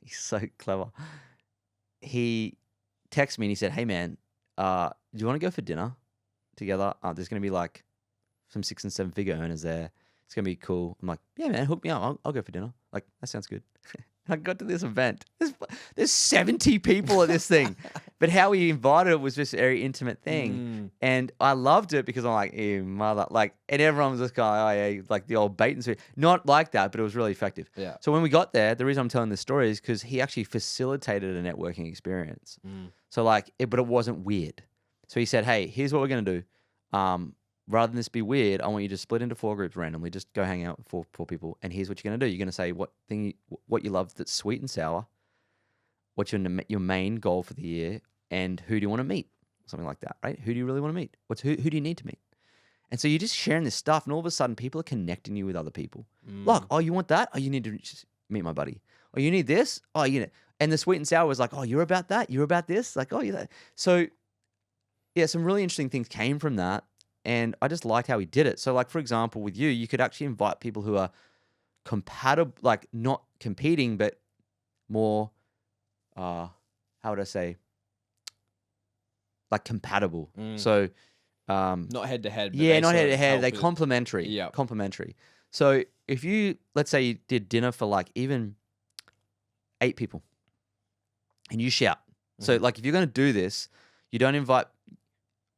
he's so clever. He texted me and he said, "Hey man, do you want to go for dinner together? There's going to be like some 6 and 7 figure earners there. It's going to be cool." I'm like, "Yeah man, hook me up. I'll go for dinner." Like, that sounds good. I got to this event. There's 70 people at this thing. But how he invited it was just a very intimate thing. And I loved it because I'm like, ew, mother. Like, and everyone was just going, oh, yeah, like the old bait and switch. Not like that, but it was really effective. Yeah. So when we got there, the reason I'm telling this story is because he actually facilitated a networking experience. So like, but it wasn't weird. So he said, hey, here's what we're going to do. Rather than this be weird, I want you to split into 4 groups randomly. Just go hang out with four people. And here's what you're going to do. You're going to say what you love that's sweet and sour, what's your main goal for the year, and who do you want to meet? Something like that, right? Who do you really want to meet? Who do you need to meet? And so you're just sharing this stuff, and all of a sudden people are connecting you with other people. Look, oh, you want that? Oh, you need to just meet my buddy. Oh, you need this? Oh, you know. And the sweet and sour was like, oh, you're about that? You're about this? Like, oh, you're that. So, yeah, some really interesting things came from that. And I just liked how he did it. So, like, for example, with you could actually invite people who are compatible, like not competing, but more, how would I say, like compatible. So, not head to head. yeah, not head to head. They complementary. Yeah. Complementary. So if you, let's say you did dinner for like even 8 people and you shout. So like if you're going to do this, you don't invite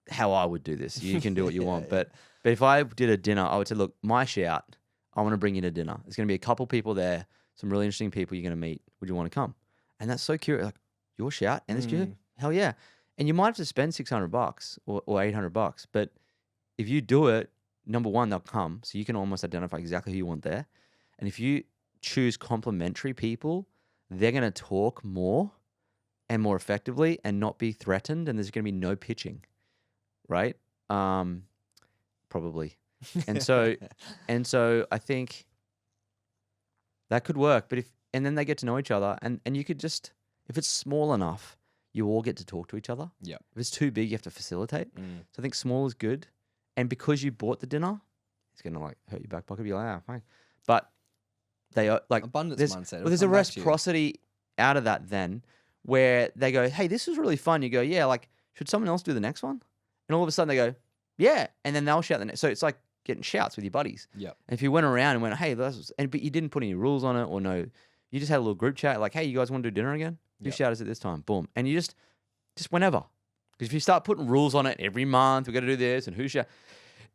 how I would do this. You can do what you want. But if I did a dinner, I would say, look, my shout, I want to bring you to dinner. There's going to be a couple people there, some really interesting people you're going to meet. Would you want to come? And that's so curious. Like, your shout and it's good. Hell yeah. And you might have to spend $600 or $800. But if you do it, number one, they'll come. So you can almost identify exactly who you want there. And if you choose complementary people, they're going to talk more and more effectively and not be threatened. And there's going to be no pitching. Right? Probably. And so I think that could work. But and then they get to know each other and you could just, if it's small enough, you all get to talk to each other. Yeah. If it's too big, you have to facilitate. So I think small is good. And because you bought the dinner, it's going to like hurt your back pocket. Be like, fine. But they are like abundance there's, mindset. Well, there's a reciprocity out of that then where they go, hey, this was really fun. You go, yeah, like, should someone else do the next one? And all of a sudden they go, yeah. And then they'll shout the next. So it's like getting shouts with your buddies. Yeah. And if you went around and went, hey, but you didn't put any rules on it or no, you just had a little group chat like, hey, you guys want to do dinner again? Who shouted at this time? Boom. And you just whenever. Because if you start putting rules on it every month, we've got to do this and who shout,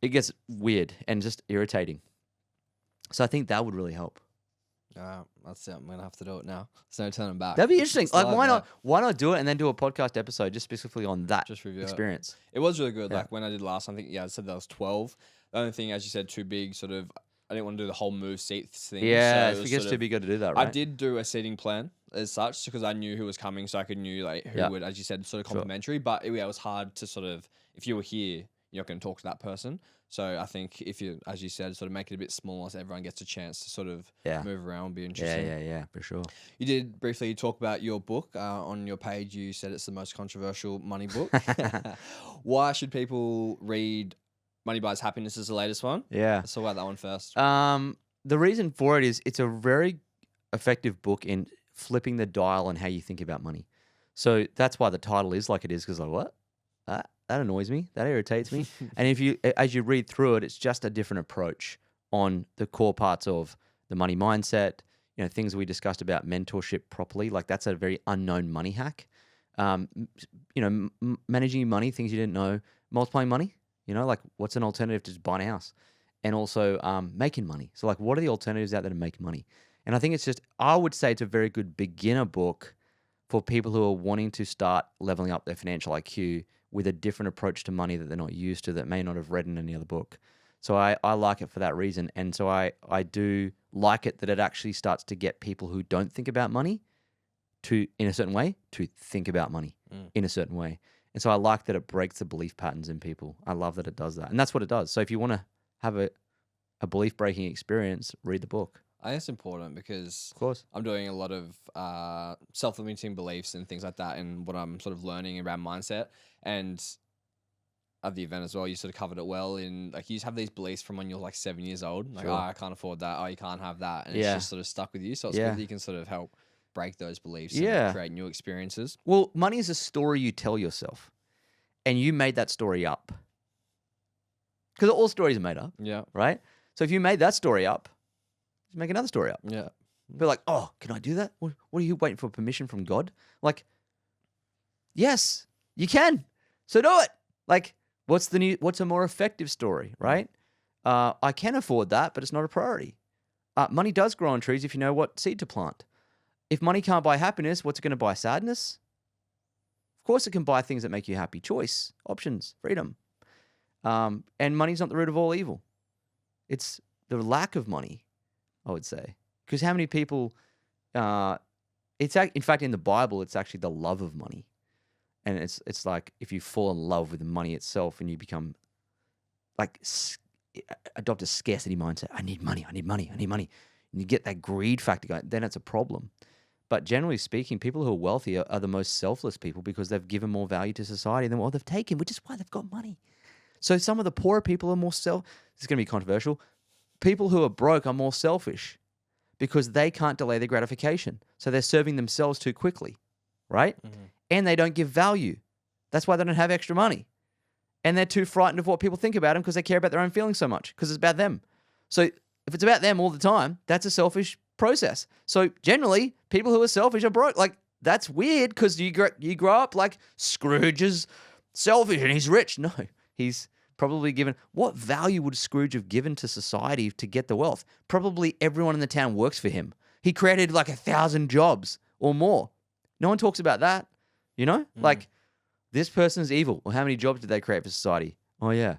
it gets weird and just irritating. So I think that would really help. That's it. I'm going to have to do it now. There's no turning back. That'd be interesting. Still Like, have why not do it and then do a podcast episode just specifically on that Just review experience? It was really good. Yeah. Like when I did last, I think, I said that was 12. The only thing, as you said, too big, sort of, I didn't want to do the whole move seats thing. Yeah, so if it gets too big, got to do that, right? I did do a seating plan as such because I knew who was coming, so I could knew like who would, as you said, sort of complimentary. But it was hard to sort of, if you were here, you're not going to talk to that person. So I think if you, as you said, sort of make it a bit smaller so everyone gets a chance to sort of move around would be interesting. Yeah, for sure. You did briefly talk about your book. On your page, you said it's the most controversial money book. Why should people read Money Buys Happiness is the latest one? Yeah. Let's talk about that one first. The reason for it is it's a very effective book in flipping the dial on how you think about money. So that's why the title is like it is, because like, what? That annoys me. That irritates me. And as you read through it, it's just a different approach on the core parts of the money mindset, things we discussed about mentorship properly. Like that's a very unknown money hack. Managing your money, things you didn't know, multiplying money, like what's an alternative to just buying a house, and also making money. So like, what are the alternatives out there to make money? And I think I would say it's a very good beginner book for people who are wanting to start leveling up their financial IQ with a different approach to money that they're not used to, that may not have read in any other book. So I like it for that reason. And so I do like it that it actually starts to get people who don't think about money in a certain way to think about money in a certain way. And so I like that it breaks the belief patterns in people. I love that it does that. And that's what it does. So if you want to have a belief-breaking experience, read the book. I think it's important because Of course. I'm doing a lot of self-limiting beliefs and things like that, and what I'm sort of learning around mindset. And at the event as well, you sort of covered it well in like you just have these beliefs from when you're like 7 years old. Like, Sure. I can't afford that. Oh, you can't have that. And Yeah. it's just sort of stuck with you. So it's good that you can sort of help break those beliefs Yeah. and create new experiences. Well, money is a story you tell yourself. And you made that story up. Because all stories are made up, Yeah. right? So if you made that story up, just make another story up. Yeah. Be like, oh, can I do that? What are you waiting for, permission from God? Like, yes, you can. So do it. Like, what's a more effective story, right? I can afford that, but it's not a priority. Money does grow on trees if you know what seed to plant. If money can't buy happiness, what's it going to buy? Sadness? Of course it can buy things that make you happy. Choice, options, freedom. And money's not the root of all evil. It's the lack of money, I would say. Because how many people, in fact, in the Bible, it's actually the love of money. And it's like if you fall in love with the money itself and you become like, adopt a scarcity mindset. I need money, I need money, I need money. And you get that greed factor going, then it's a problem. But generally speaking, people who are wealthy are the most selfless people because they've given more value to society than what they've taken, which is why they've got money. So some of the poorer people are more this is going to be controversial. People who are broke are more selfish because they can't delay their gratification. So they're serving themselves too quickly, right? Mm-hmm. And they don't give value. That's why they don't have extra money. And they're too frightened of what people think about them because they care about their own feelings so much because it's about them. So if it's about them all the time, that's a selfish process. So generally, people who are selfish are broke. Like, that's weird because you grow up like Scrooge is selfish and he's rich. No, he's probably given... What value would Scrooge have given to society to get the wealth? Probably everyone in the town works for him. He created like 1,000 jobs or more. No one talks about that, Like, this person's evil. Well, how many jobs did they create for society? Oh, yeah.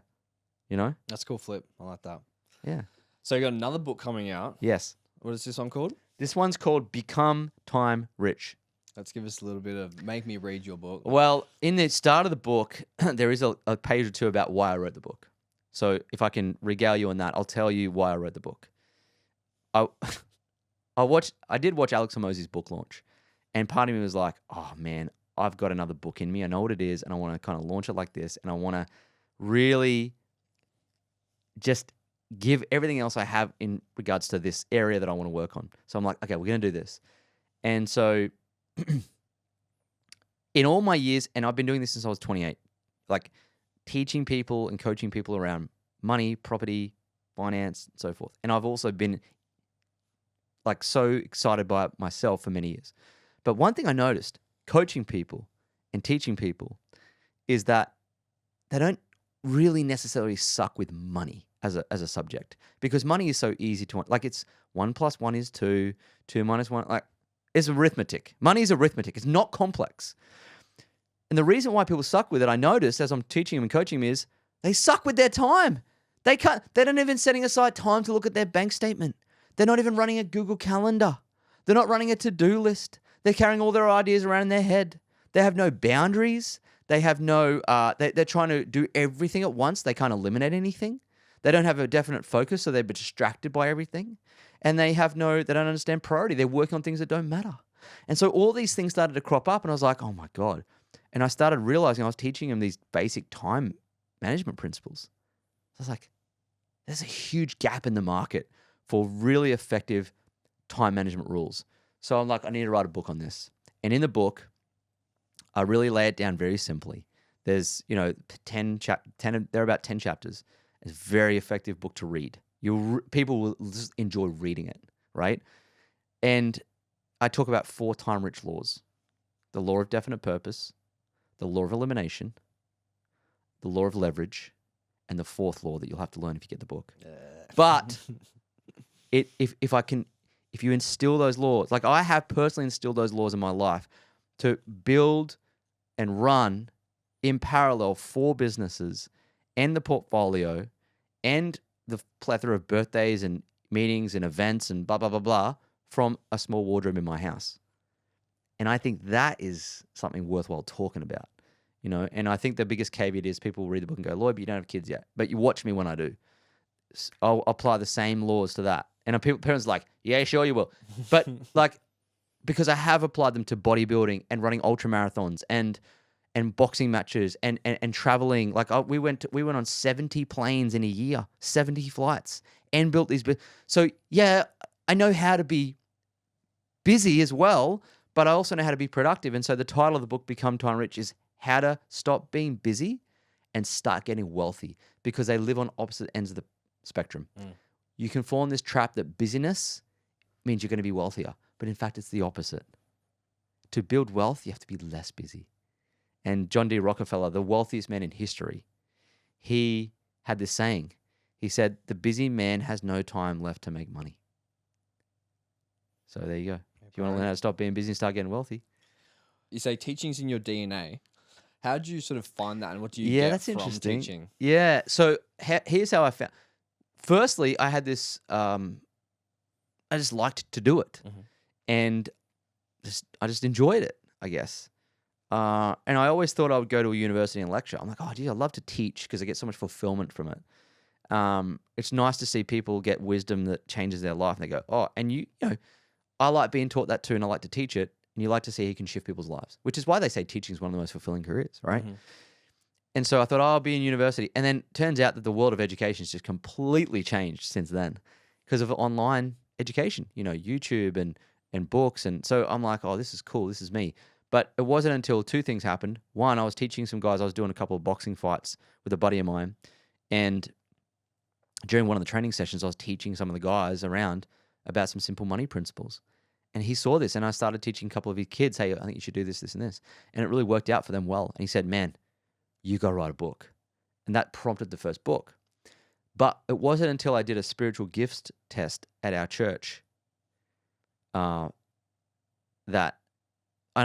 That's a cool flip. I like that. Yeah. So you got another book coming out. Yes. What is this one called? This one's called Become Time Rich. Let's give us a little bit of make me read your book. Well, in the start of the book, there is a page or two about why I wrote the book. So if I can regale you on that, I'll tell you why I wrote the book. I did watch Alex Hormozi's book launch, and part of me was like, oh man, I've got another book in me. I know what it is, and I want to kind of launch it like this, and I want to really just give everything else I have in regards to this area that I want to work on. So I'm like, okay, we're going to do this. And so in all my years, and I've been doing this since I was 28, like teaching people and coaching people around money, property, finance, and so forth. And I've also been like so excited by it myself for many years. But one thing I noticed coaching people and teaching people is that they don't really necessarily suck with money as a subject, because money is so easy to, like, it's 1 + 1 is 2, 2 - 1, like, it's arithmetic. Money is arithmetic. It's not complex. And the reason why people suck with it, I noticed as I'm teaching them and coaching them, is they suck with their time. They don't even setting aside time to look at their bank statement. They're not even running a Google Calendar. They're not running a to-do list. They're carrying all their ideas around in their head. They have no boundaries. They have no, they're trying to do everything at once. They can't eliminate anything. They don't have a definite focus, so they're distracted by everything. And they don't understand priority. They're working on things that don't matter. And so all these things started to crop up, and I was like, oh my God. And I started realizing I was teaching them these basic time management principles. So I was like, there's a huge gap in the market for really effective time management rules. So I'm like, I need to write a book on this. And in the book, I really lay it down very simply. There's, 10, there are about 10 chapters. It's a very effective book to read. People will just enjoy reading it, right? And I talk about 4 time-rich laws: the law of definite purpose, the law of elimination, the law of leverage, and the 4th law that you'll have to learn if you get the book. But if you instill those laws, like I have personally instilled those laws in my life to build and run in parallel 4 businesses and the portfolio and the plethora of birthdays and meetings and events and blah, blah, blah, blah from a small wardrobe in my house. And I think that is something worthwhile talking about, and I think the biggest caveat is people read the book and go, Lloyd, but you don't have kids yet. But you watch me when I do. I'll apply the same laws to that. And parents are like, yeah, sure you will. But because I have applied them to bodybuilding and running ultra marathons and boxing matches and traveling. We went on 70 planes in a year, 70 flights, and built these. So yeah, I know how to be busy as well, but I also know how to be productive. And so the title of the book, Become Time Rich, is how to stop being busy and start getting wealthy, because they live on opposite ends of the spectrum. You can fall in this trap that busyness means you're going to be wealthier, but in fact, it's the opposite. To build wealth, you have to be less busy. And John D. Rockefeller, the wealthiest man in history, he had this saying. He said, the busy man has no time left to make money. So there you go. If you want to learn how to stop being busy and start getting wealthy. You say teaching's in your DNA. How do you sort of find that, and what do you Yeah, get that's from interesting. teaching? Yeah, so here's how I found. Firstly, I had this, I just liked to do it. And I just enjoyed it, I guess. And I always thought I would go to a university and lecture. I'm like, oh, gee, I love to teach because I get so much fulfillment from it. It's nice to see people get wisdom that changes their life. And they go, oh, and I like being taught that too, and I like to teach it. And you like to see how you can shift people's lives, which is why they say teaching is one of the most fulfilling careers, right? And so I thought, I'll be in university. And then turns out that the world of education has just completely changed since then because of online education, YouTube and books. And so I'm like, oh, this is cool. This is me. But it wasn't until 2 things happened. One, I was teaching some guys. I was doing a couple of boxing fights with a buddy of mine. And during one of the training sessions, I was teaching some of the guys around about some simple money principles. And he saw this, and I started teaching a couple of his kids, hey, I think you should do this, this, and this. And it really worked out for them well. And he said, man, you got to write a book. And that prompted the first book. But it wasn't until I did a spiritual gifts test at our church and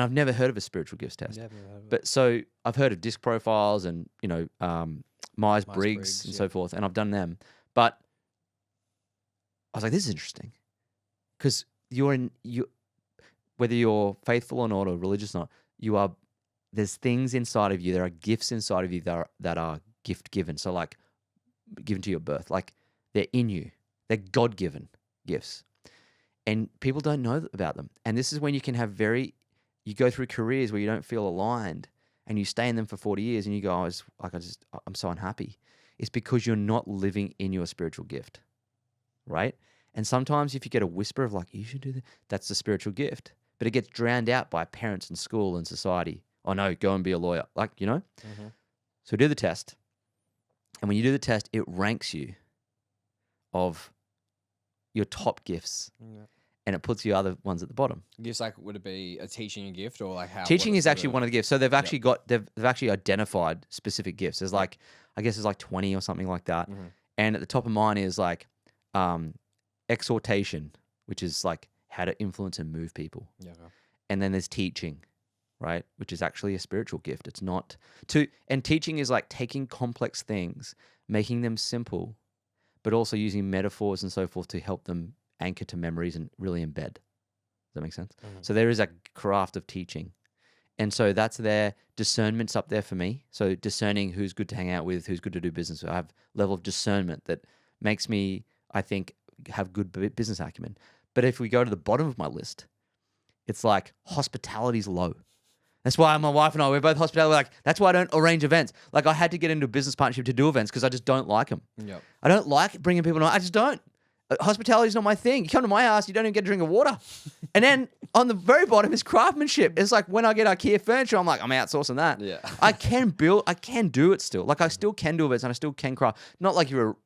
I've never heard of a spiritual gifts test. But so I've heard of disc profiles and, Myers-Briggs and so forth, and I've done them. But I was like, this is interesting. Because whether you're faithful or not, or religious or not, there's things inside of you, there are gifts inside of you that are gift given. So like given to your birth, like they're in you. They're God-given gifts. And people don't know about them. And this is when you can have you go through careers where you don't feel aligned and you stay in them for 40 years and you go, I'm so unhappy. It's because you're not living in your spiritual gift, right? And sometimes if you get a whisper of like, you should do that, that's the spiritual gift. But it gets drowned out by parents and school and society. Oh no, go and be a lawyer. So do the test. And when you do the test, it ranks you of your top gifts. Yeah. And it puts the other ones at the bottom. Gifts, would it be a teaching a gift, or like how? Teaching is actually one of the gifts. So they've actually they've actually identified specific gifts. There's I guess there's 20 or something like that. And at the top of mine is exhortation, which is how to influence and move people. Yeah. Okay. And then there's teaching, right? Which is actually a spiritual gift. It's not and teaching is taking complex things, making them simple, but also using metaphors and so forth to help them anchor to memories and really embed. Does that make sense? So there is a craft of teaching. And so that's their discernment's up there for me. So discerning who's good to hang out with, who's good to do business with. I have level of discernment that makes me, I think, have good business acumen. But if we go to the bottom of my list, it's like hospitality's low. That's why my wife and I, we're both hospitality. Like, that's why I don't arrange events. Like, I had to get into a business partnership to do events because I just don't like them. Yep. I don't like bringing people on. I just don't. Hospitality is not my thing. You come to my house, you don't even get a drink of water. And then on the very bottom is craftsmanship. It's like when I get IKEA furniture, I'm like, I'm outsourcing that. Yeah. I can do it still. Like, I still can do events and I still can craft. Not like you're,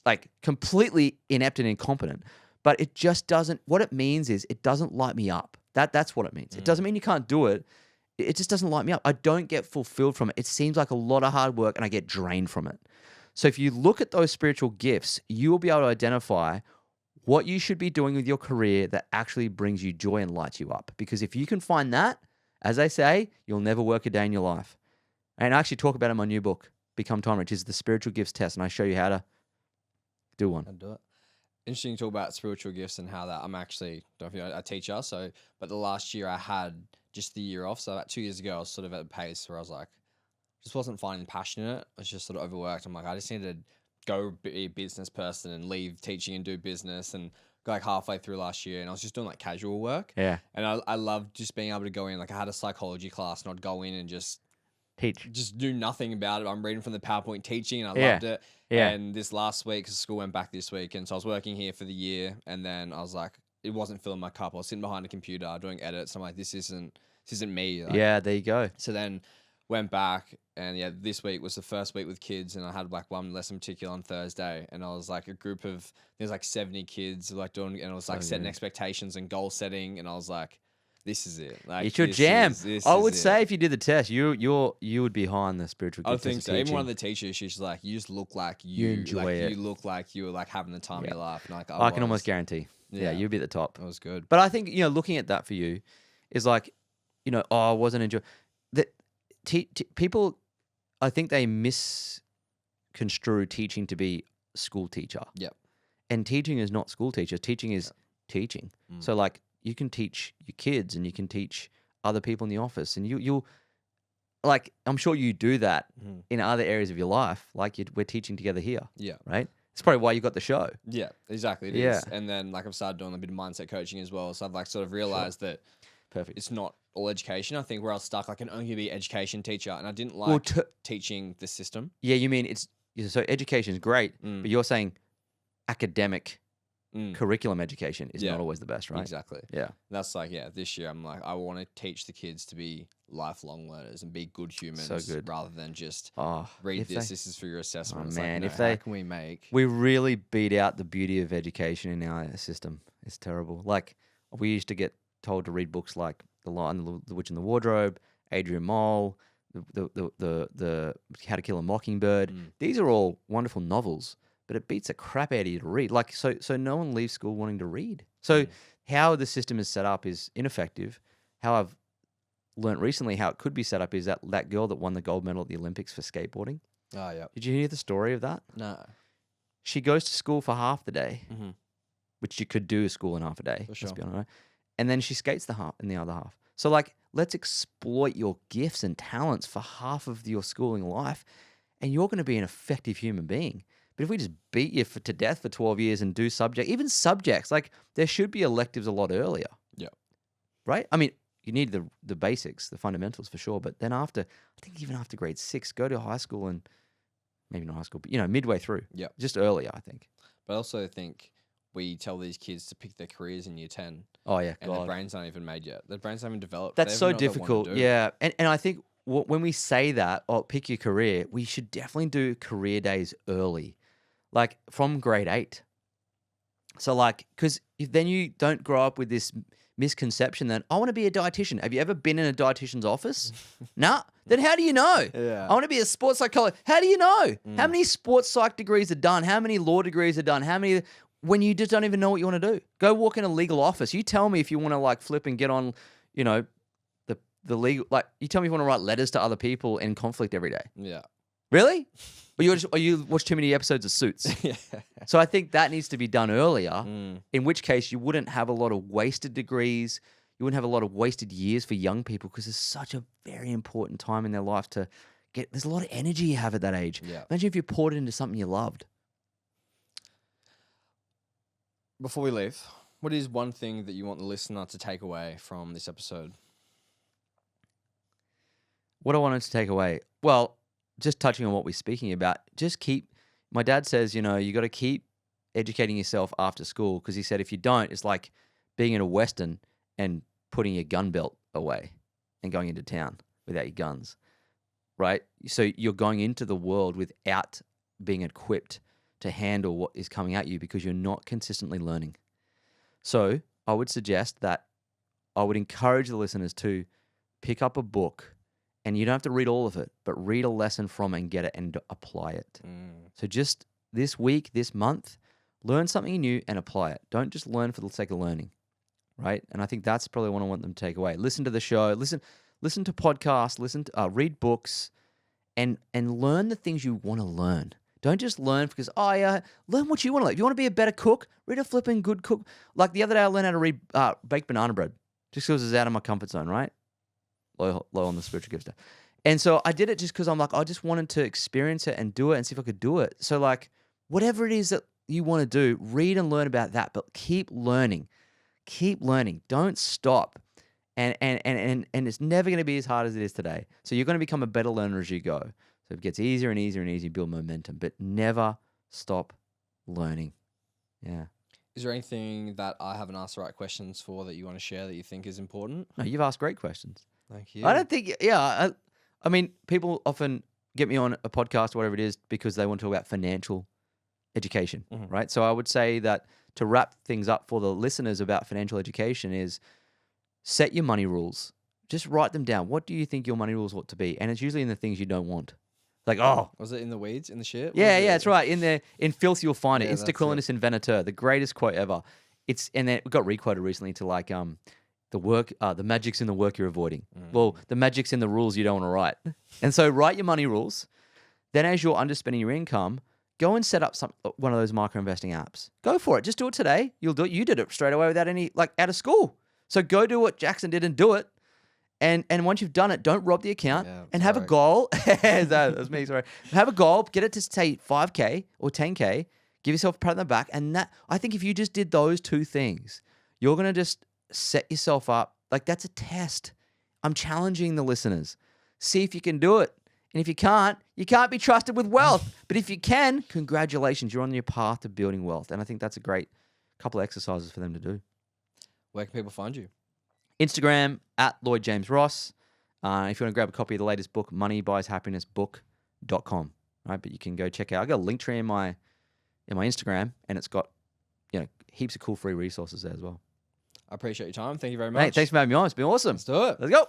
like completely inept and incompetent. But it just doesn't, what it means is it doesn't light me up. That's what it means. It doesn't mean you can't do it. It just doesn't light me up. I don't get fulfilled from it. It seems like a lot of hard work and I get drained from it. So if you look at those spiritual gifts, you will be able to identify what you should be doing with your career that actually brings you joy and lights you up. Because if you can find that, as I say, you'll never work a day in your life. And I actually talk about it in my new book, Become Time Rich, is the spiritual gifts test. And I show you how to do one. I'll do it. Interesting to talk about spiritual gifts and how that I'm actually a teacher. So, but the last year I had just the year off. So about 2 years ago, I was sort of at a pace where I was like, just wasn't finding passion in it. I was just sort of overworked. I'm like, I just need to go be a business person and leave teaching and do business. And go like halfway through last year, and I was just doing like casual work. Yeah. And I loved just being able to go in. Like, I had a psychology class, and I'd go in and just do nothing about it. I'm reading from the PowerPoint teaching, and I loved it. Yeah. And this last week, because school went back this week, and so I was working here for the year, and then I was like, it wasn't filling my cup. I was sitting behind a computer doing edits. I'm like, this isn't me. Like, yeah, there you go. So then went back, and yeah, this week was the first week with kids, and I had like one lesson in particular on Thursday, and I was like a group of, there's like 70 kids like doing, and it was like setting expectations and goal setting, and I was like, this is it. Like, it's your jam. I would is say it. if you did the test, you would be high on the spiritual gift. I think so. Even one of the teachers, she's like, you just look like you enjoy like, it. You look like you were like having the time of your life. And like, I can almost guarantee. Yeah, you'd be at the top. That was good. But I think, looking at that for you is like, I wasn't enjoying that. People, I think they misconstrue teaching to be school teacher. Yep. And teaching is not school teacher. Teaching is teaching. So like, you can teach your kids and you can teach other people in the office, and you'll like, I'm sure you do that in other areas of your life. Like, we're teaching together here. Yeah. Right. It's probably why you got the show. Yeah, exactly. It is. And then like I've started doing a bit of mindset coaching as well. So I've like sort of realized that it's not all education. I think where I was stuck, I can only be education teacher, and I didn't like teaching the system. Yeah, you mean so education is great, but you're saying academic curriculum education is not always the best, right? Exactly. Yeah. And that's like, this year I'm like, I want to teach the kids to be lifelong learners and be good humans, so good. rather than just read this. This is for your assessment. Oh, it's man, like, how can we make? We really beat out the beauty of education in our system. It's terrible. Like, we used to get told to read books like The Lion, the Witch and the Wardrobe, Adrian Mole, the How to Kill a Mockingbird. These are all wonderful novels, but it beats the crap out of you to read. Like, so no one leaves school wanting to read. So how the system is set up is ineffective. How I've learnt recently how it could be set up is that girl that won the gold medal at the Olympics for skateboarding. Oh, yeah. Did you hear the story of that? No. She goes to school for half the day, which you could do a school in half a day. For sure. Let's be honest. And then she skates in the other half. So like, let's exploit your gifts and talents for half of your schooling life, and you're going to be an effective human being. But if we just beat you to death for 12 years and do even subjects, like, there should be electives a lot earlier. Yeah. Right? I mean, you need the basics, the fundamentals for sure. But then I think even after grade 6, go to high school, and maybe not high school, but midway through. Yeah. Just earlier, I think. But I also think we tell these kids to pick their careers in year 10. Oh, yeah. And their brains aren't even made yet. Their brains haven't developed. That's so difficult. Yeah. And I think when we say that, pick your career, we should definitely do career days early, like from grade 8. So like, because then you don't grow up with this misconception that I want to be a dietitian. Have you ever been in a dietitian's office? Nah. Then how do you know? Yeah. I want to be a sports psychologist. How do you know? How many sports psych degrees are done? How many law degrees are done? When you just don't even know what you want to do? Go walk in a legal office. You tell me if you want to like flip and get on, the legal, like, you tell me if you want to write letters to other people in conflict every day. Yeah. Really? Or you watch too many episodes of Suits. Yeah. So I think that needs to be done earlier, in which case you wouldn't have a lot of wasted degrees. You wouldn't have a lot of wasted years for young people because it's such a very important time in their life to get. There's a lot of energy you have at that age. Yeah. Imagine if you poured it into something you loved. Before we leave, what is one thing that you want the listener to take away from this episode? What I wanted to take away, well, just touching on what we're speaking about, my dad says, you got to keep educating yourself after school because he said if you don't, it's like being in a Western and putting your gun belt away and going into town without your guns, right? So you're going into the world without being equipped to handle what is coming at you because you're not consistently learning. So I would suggest that I would encourage the listeners to pick up a book, and you don't have to read all of it, but read a lesson from it and get it and apply it. So just this week, this month, learn something new and apply it. Don't just learn for the sake of learning, right? And I think that's probably what I want them to take away. Listen to the show, listen to podcasts, read books, and learn the things you want to learn. Don't just learn because, learn what you want to learn. If you want to be a better cook, read a flipping good cook. Like the other day, I learned how to read baked banana bread just because it's out of my comfort zone, right? Low on the spiritual gift stuff. And so I did it just because I'm like, I just wanted to experience it and do it and see if I could do it. So like, whatever it is that you want to do, read and learn about that, but keep learning. Keep learning. Don't stop. And it's never going to be as hard as it is today. So you're going to become a better learner as you go. So it gets easier and easier and easier, build momentum, but never stop learning. Yeah. Is there anything that I haven't asked the right questions for that you want to share that you think is important? No, you've asked great questions. Thank you. I don't think, I mean, people often get me on a podcast or whatever it is because they want to talk about financial education, right? So I would say that to wrap things up for the listeners about financial education is set your money rules. Just write them down. What do you think your money rules ought to be? And it's usually in the things you don't want. Like, was it in the weeds, in the shit? Yeah, that's right. In filth, you'll find it. Yeah, Insta Quillinus Invenator, the greatest quote ever. And then it got requoted recently to like the magic's in the work you're avoiding. Well, the magic's in the rules you don't want to write. And so write your money rules. Then as you're underspending your income, go and set up one of those micro investing apps. Go for it. Just do it today. You'll do it. You did it straight away without any out of school. So go do what Jackson did and do it. And once you've done it, don't rob the account and have a goal. That was me, sorry. Have a goal, get it to say 5K or 10K, give yourself a pat on the back. And that, I think if you just did those two things, you're going to just set yourself up. Like that's a test. I'm challenging the listeners. See if you can do it. And if you can't be trusted with wealth. But if you can, congratulations, you're on your path to building wealth. And I think that's a great couple of exercises for them to do. Where can people find you? Instagram at Lloyd James Ross. If you want to grab a copy of the latest book, moneybuyshappinessbook.com. Right, but you can go check out. I got a link tree in my Instagram, and it's got heaps of cool free resources there as well. I appreciate your time. Thank you very much. Hey, thanks for having me on. It's been awesome. Let's do it. Let's go.